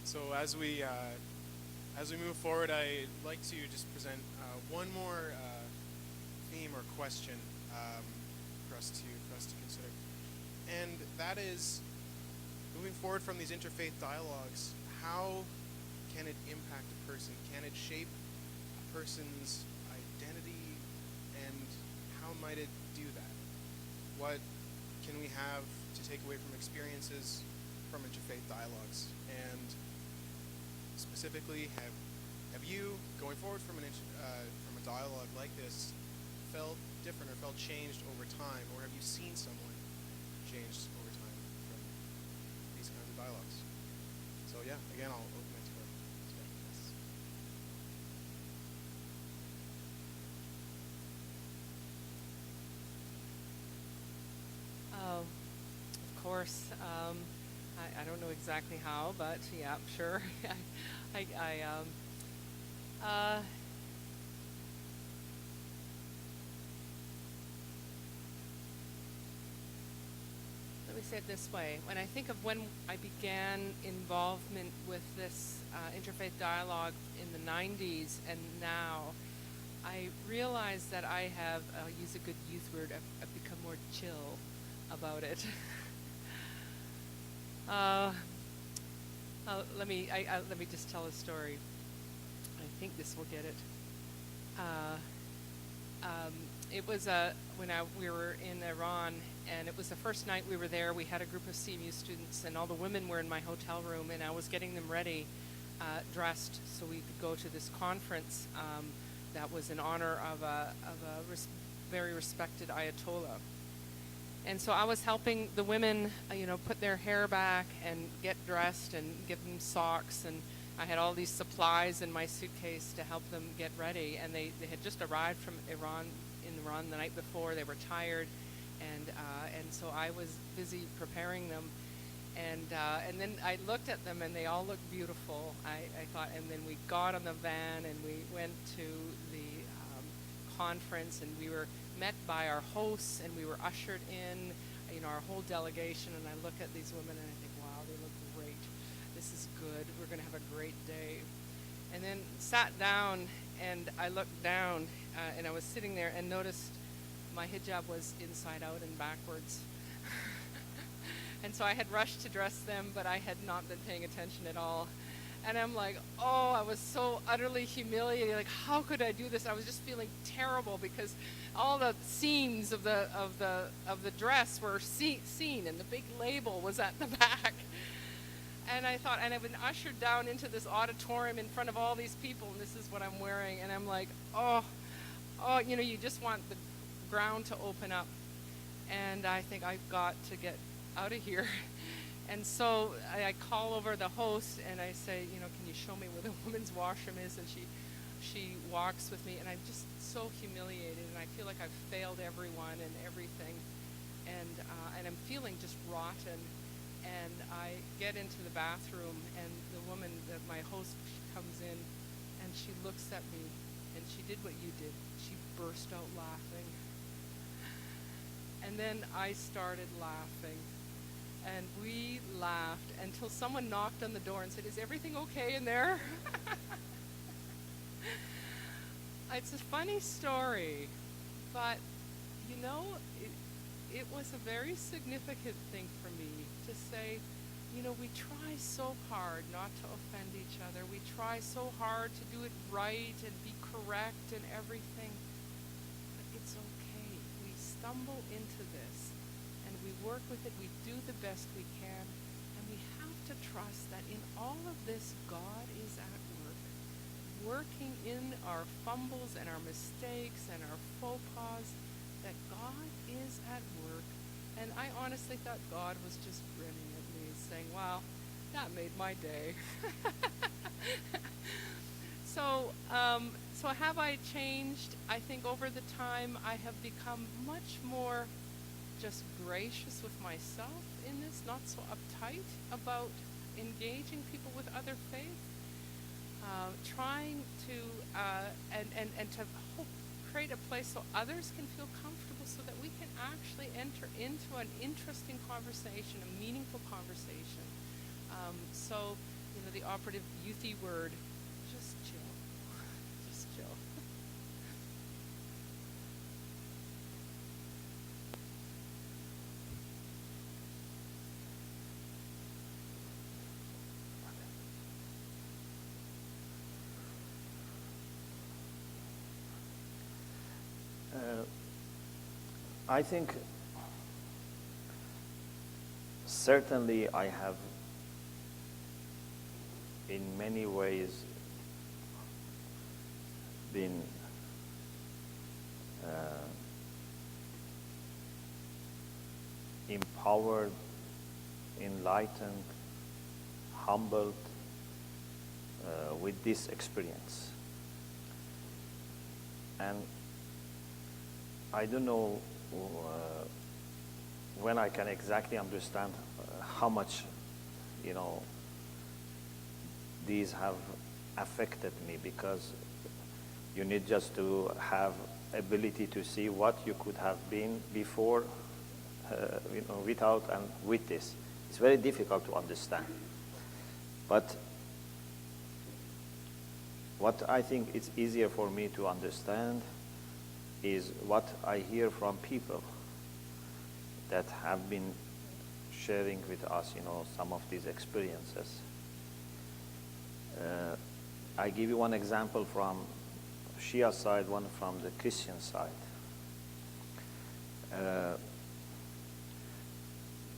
So as we move forward, I'd like to just present one more theme or question for us to consider, and that is, moving forward from these interfaith dialogues, how can it impact a person? Can it shape a person's identity, and how might it do that? What can we have to take away from experiences from interfaith dialogues? And specifically, have you, going forward from a dialogue like this, felt different or felt changed over time, or have you seen someone changed over time from these kinds of dialogues? So yeah, again, I'll open it to our special guests. Of course. I don't know exactly how, but yeah, sure. Let me say it this way. When I think of when I began involvement with this interfaith dialogue in the 90s and now, I realize that I have, I'll use a good youth word, I've become more chill about it. Let me just tell a story. I think this will get it. It was we were in Iran, and it was the first night we were there. We had a group of CMU students, and all the women were in my hotel room, and I was getting them ready, dressed, so we could go to this conference that was in honor of a very respected Ayatollah. And so I was helping the women, put their hair back and get dressed and give them socks. And I had all these supplies in my suitcase to help them get ready. And they had just arrived from Iran the night before. They were tired, and so I was busy preparing them. And then I looked at them, and they all looked beautiful. I thought, and then we got on the van and we went to the conference, and we were met by our hosts, and we were ushered in, our whole delegation. And I look at these women and I think, wow, they look great. This is good. We're going to have a great day. And then sat down, and I looked down, and I was sitting there and noticed my hijab was inside out and backwards. And so I had rushed to dress them, but I had not been paying attention at all. And I'm like, oh, I was so utterly humiliated. Like, how could I do this? I was just feeling terrible because all the seams of the dress were seen, and the big label was at the back. And I thought, and I've been ushered down into this auditorium in front of all these people, and this is what I'm wearing. And I'm like, oh, you just want the ground to open up. And I think I've got to get out of here. And so I call over the host, and I say, can you show me where the women's washroom is? And she walks with me, and I'm just so humiliated, and I feel like I've failed everyone and everything, and I'm feeling just rotten. And I get into the bathroom, and the woman, my host, she comes in, and she looks at me, and she did what you did. She burst out laughing. And then I started laughing. And we laughed until someone knocked on the door and said, "Is everything okay in there?" It's a funny story, but it was a very significant thing for me to say, we try so hard not to offend each other. We try so hard to do it right and be correct and everything, but it's okay. stumble into this, and we work with it, we do the best we can, and we have to trust that in all of this, God is at work, working in our fumbles and our mistakes and our faux pas, that God is at work. And I honestly thought God was just grinning at me, saying, wow, that made my day. So have I changed? I think over the time I have become much more just gracious with myself in this, not so uptight about engaging people with other faith, trying to and to create a place so others can feel comfortable, so that we can actually enter into an interesting conversation, a meaningful conversation. So, the operative youthy word, just chill. Just chill. I think certainly I have in many ways been empowered, enlightened, humbled with this experience. And I don't know when I can exactly understand how much, these have affected me, because you need just to have ability to see what you could have been before, without and with this. It's very difficult to understand. But what I think it's easier for me to understand is what I hear from people that have been sharing with us, some of these experiences. I give you one example from Shia side, one from the Christian side.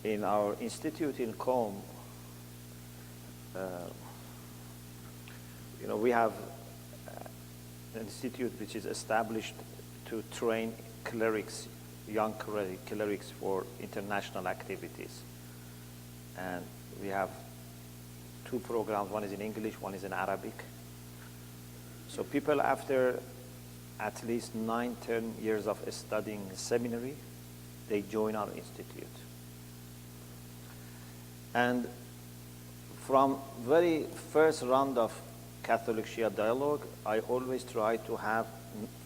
In our institute in Qom, we have an institute which is established to train clerics, young clerics for international activities. And we have two programs, one is in English, one is in Arabic. So people after at least 9-10 years of studying seminary, they join our institute. And from very first round of Catholic Shia dialogue, I always try to have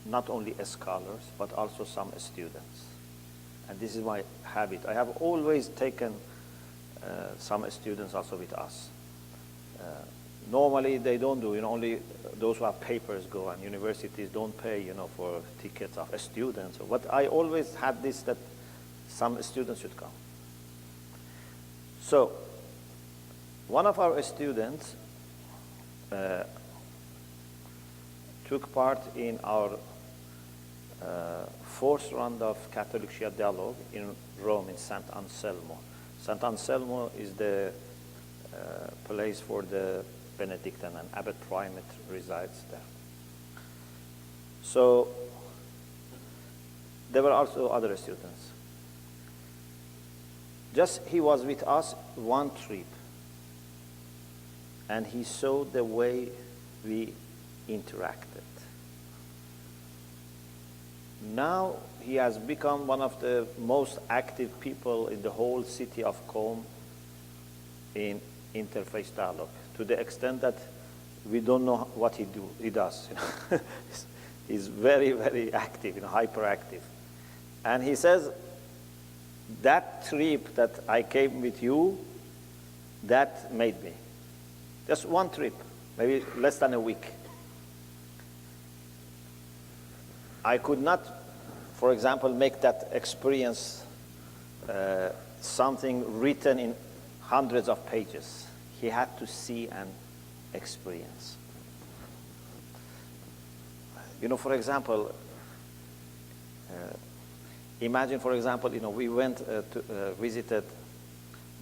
not only scholars, but also some students. And this is my habit. I have always taken some students also with us. Normally they don't do, only those who have papers go, and universities don't pay, for tickets of students. But I always had this, that some students should come. So one of our students took part in our fourth round of Catholic Shia dialogue in Rome, in Sant Anselmo. Sant Anselmo is the place for the Benedictine, and Abbot Primate resides there. So there were also other students. Just he was with us one trip, and he saw the way we interacted. Now he has become one of the most active people in the whole city of Qom in interfaith dialogue, to the extent that we don't know what he does. He's very, very active, hyperactive. And he says, that trip that I came with you, that made me. Just one trip, maybe less than a week. I could not, for example, make that experience something written in hundreds of pages. He had to see and experience. For example, Imagine, for example, we went visited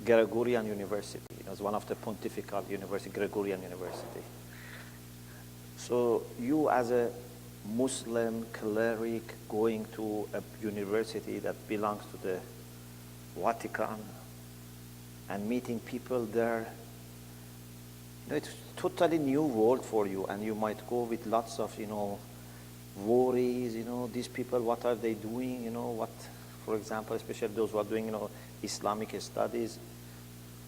Gregorian University. It was one of the pontifical university, Gregorian University. So you as a Muslim cleric going to a university that belongs to the Vatican and meeting people there, it's totally new world for you, and you might go with lots of, worries, these people, what are they doing, what, for example, especially those who are doing, Islamic studies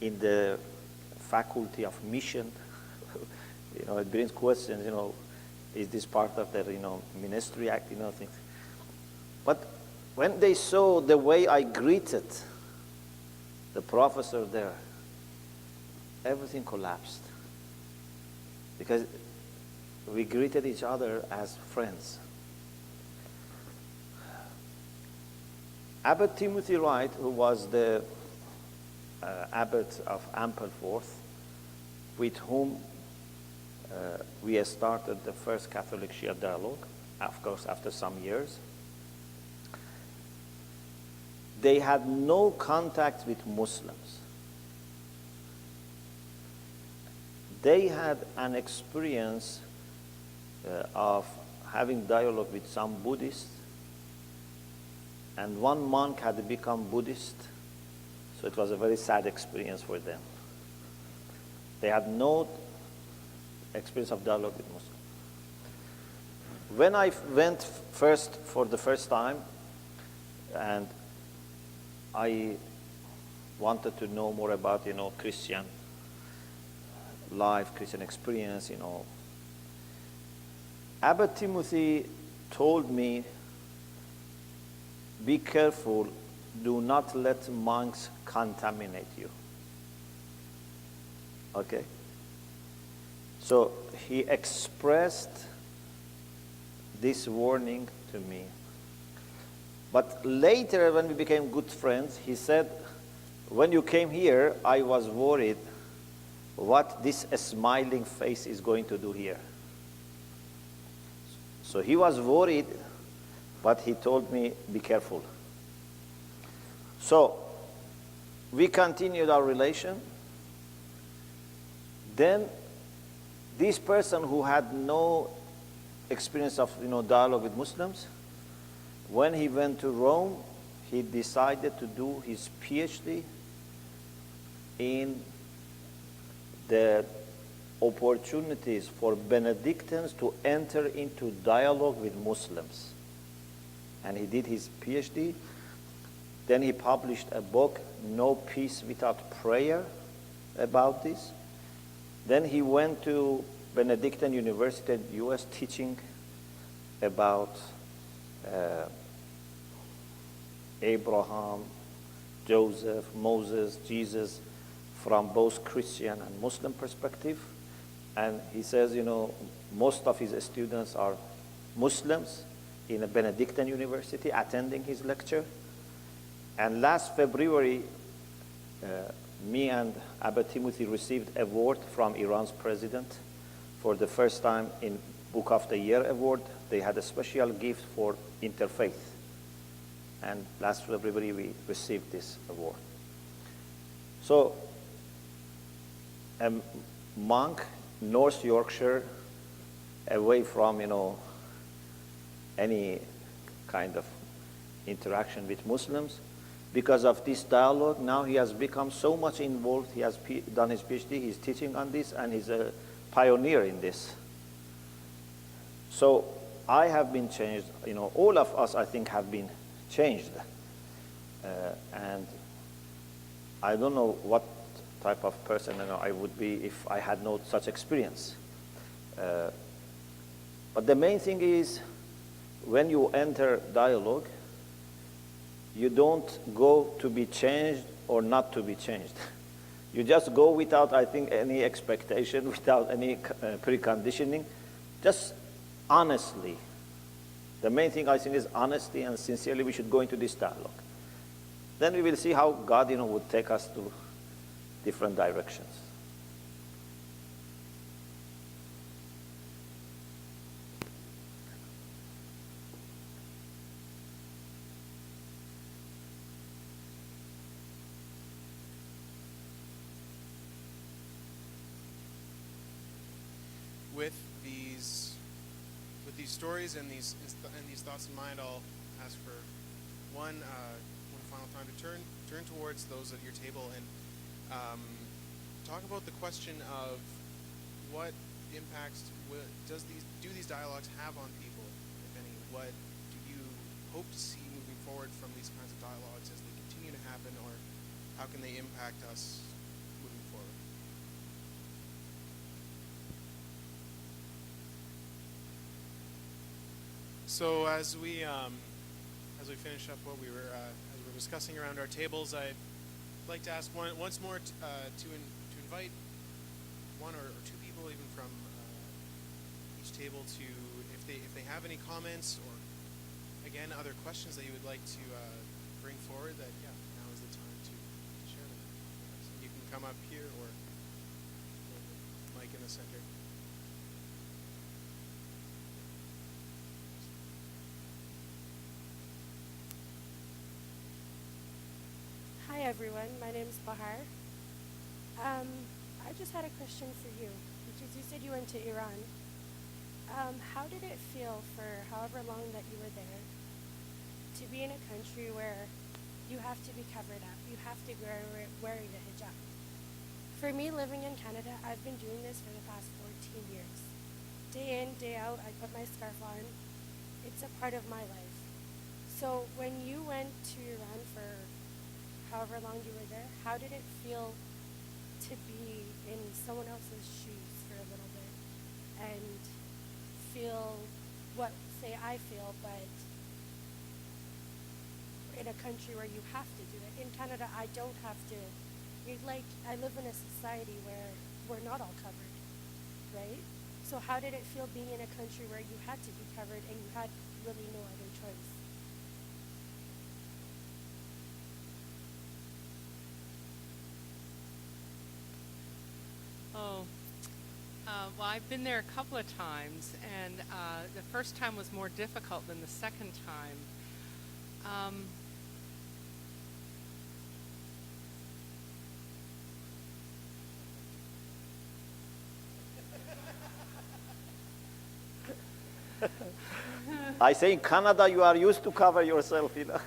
in the faculty of mission, it brings questions, is this part of their, ministry act, things. But when they saw the way I greeted the professor there, everything collapsed. Because we greeted each other as friends. Abbot Timothy Wright, who was the abbot of Ampleforth, with whom we started the first Catholic Shia dialogue, of course, after some years. They had no contact with Muslims. They had an experience of having dialogue with some Buddhists, and one monk had become Buddhist, so it was a very sad experience for them. They had no experience of dialogue with Muslims. When I went for the first time, and I wanted to know more about, Christian life, Christian experience, Abbot Timothy told me, be careful, do not let monks contaminate you. Okay? So he expressed this warning to me. But later, when we became good friends, he said, when you came here, I was worried what this smiling face is going to do here. So he was worried, but he told me, be careful. So we continued our relation. Then this person who had no experience of dialogue with Muslims, when he went to Rome, he decided to do his PhD in the opportunities for Benedictines to enter into dialogue with Muslims. And he did his PhD. Then he published a book, No Peace Without Prayer, about this. Then he went to Benedictine University in the US teaching about Abraham, Joseph, Moses, Jesus, from both Christian and Muslim perspective. And he says, most of his students are Muslims in a Benedictine university attending his lecture. And last February, me and Abbot Timothy received an award from Iran's president for the first time in Book of the Year award. They had a special gift for interfaith. And last February, we received this award. So, a monk, North Yorkshire, away from, any kind of interaction with Muslims. Because of this dialogue, now he has become so much involved. He has done his PhD, he's teaching on this, and he's a pioneer in this. So I have been changed. All of us, I think, have been changed. And I don't know what type of person I would be if I had no such experience. But the main thing is, when you enter dialogue, you don't go to be changed or not to be changed. You just go without, I think, any expectation, without any preconditioning, just honestly. The main thing I think is honesty, and sincerely we should go into this dialogue. Then we will see how God, would take us to different directions. with these stories and these thoughts in mind, I'll ask for one final time to turn towards those at your table and talk about the question of what impacts do these dialogues have on people, if any? What do you hope to see moving forward from these kinds of dialogues as they continue to happen, or how can they impact us moving forward? So as we finish up what we were discussing around our tables, I'd like to ask once more to invite one or two people even from each table to, if they have any comments or again other questions that you would like to bring forward, that now is the time to share them. You can come up here or the mic in the center. Hi everyone, my name is Bahar. I just had a question for you, because you said you went to Iran. How did it feel for however long that you were there to be in a country where you have to be covered up, you have to be wearing a hijab? For me, living in Canada, I've been doing this for the past 14 years. Day in, day out, I put my scarf on. It's a part of my life. So when you went to Iran for however long you were there, how did it feel to be in someone else's shoes for a little bit and feel what, say I feel, but in a country where you have to do it? In Canada, I don't have to. I live in a society where we're not all covered, right? So how did it feel being in a country where you had to be covered and you had really no other choice? Well, I've been there a couple of times, and the first time was more difficult than the second time. I say in Canada you are used to cover yourself, you know.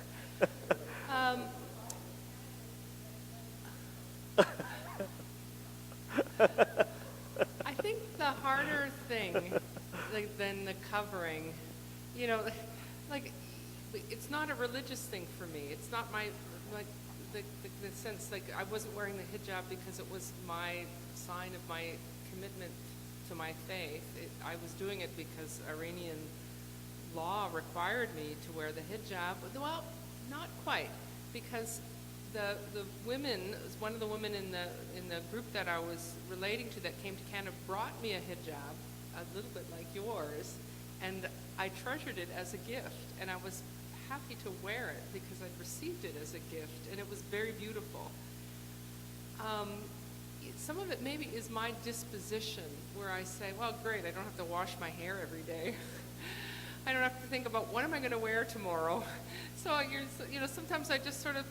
I think the harder thing than the covering, it's not a religious thing for me. It's not the sense, I wasn't wearing the hijab because it was my sign of my commitment to my faith. I was doing it because Iranian law required me to wear the hijab. Well, not quite, because the women, one of the women in the group that I was relating to that came to Canada brought me a hijab, a little bit like yours, and I treasured it as a gift, and I was happy to wear it because I'd received it as a gift, and it was very beautiful. Some of it maybe is my disposition, where I say, well, great, I don't have to wash my hair every day. I don't have to think about what am I going to wear tomorrow. So sometimes I just sort of,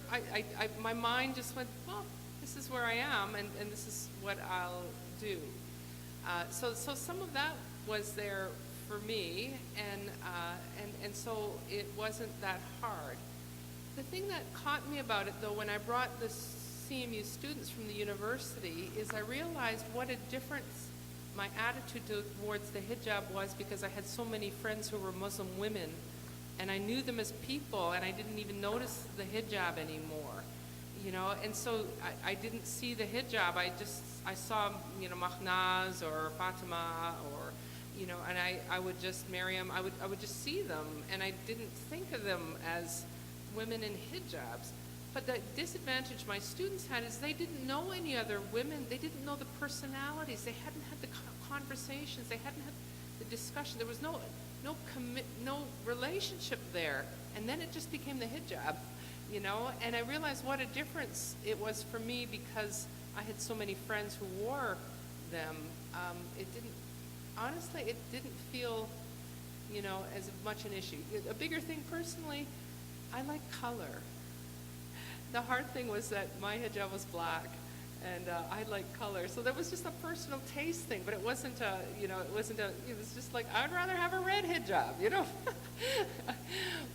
my mind just went, well, this is where I am, and this is what I'll do. So some of that was there for me, and so it wasn't that hard. The thing that caught me about it, though, when I brought the CMU students from the university, is I realized what a difference my attitude towards the hijab was, because I had so many friends who were Muslim women, and I knew them as people, and I didn't even notice the hijab anymore, and so I didn't see the hijab. I saw, Mahnaz or Fatima or, and I would just, Miriam, I would just see them, and I didn't think of them as women in hijabs. But the disadvantage my students had is they didn't know any other women. They didn't know the personalities. They hadn't had the conversations. They hadn't had the discussion. There was no relationship there. And then it just became the hijab, And I realized what a difference it was for me, because I had so many friends who wore them. Honestly, it didn't feel, as much an issue. A bigger thing personally, I like color. The hard thing was that my hijab was black, and I like color. So that was just a personal taste thing, but it wasn't a, it was just like, I'd rather have a red hijab.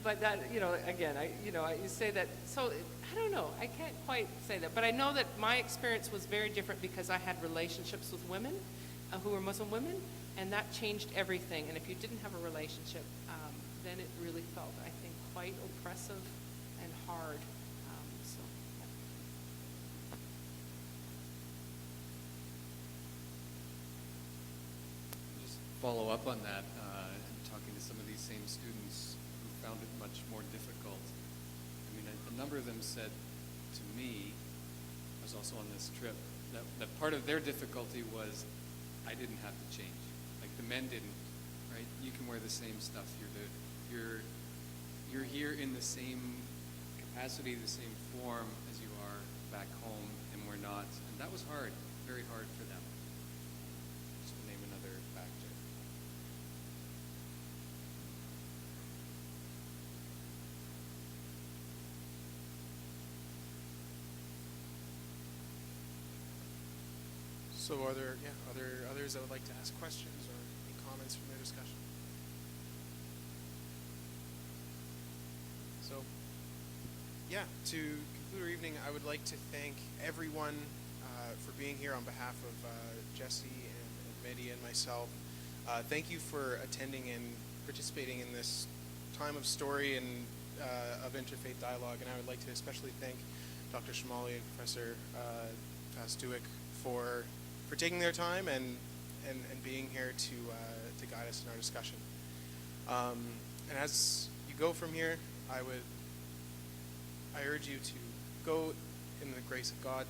But that, again, you say that, so I don't know, I can't quite say that, but I know that my experience was very different because I had relationships with women who were Muslim women, and that changed everything. And if you didn't have a relationship, then it really felt, I think, quite oppressive and hard. So. Just follow up on that, talking to some of these same students who found it much more difficult. I mean, a number of them said to me, I was also on this trip, that part of their difficulty was I didn't have to change. Like the men didn't, right? You can wear the same stuff. You're here in the same capacity, the same form as you are back home, and we're not. And that was hard, very hard for them. Just to name another factor. So are there others that would like to ask questions or any comments from their discussion? So, yeah, to conclude our evening, I would like to thank everyone for being here on behalf of Jesse and Mehdi and myself. Thank you for attending and participating in this time of story and of interfaith dialogue. And I would like to especially thank Dr. Shomali and Professor Dueck for taking their time and being here to guide us in our discussion. And as you go from here, I urge you to go in the grace of God,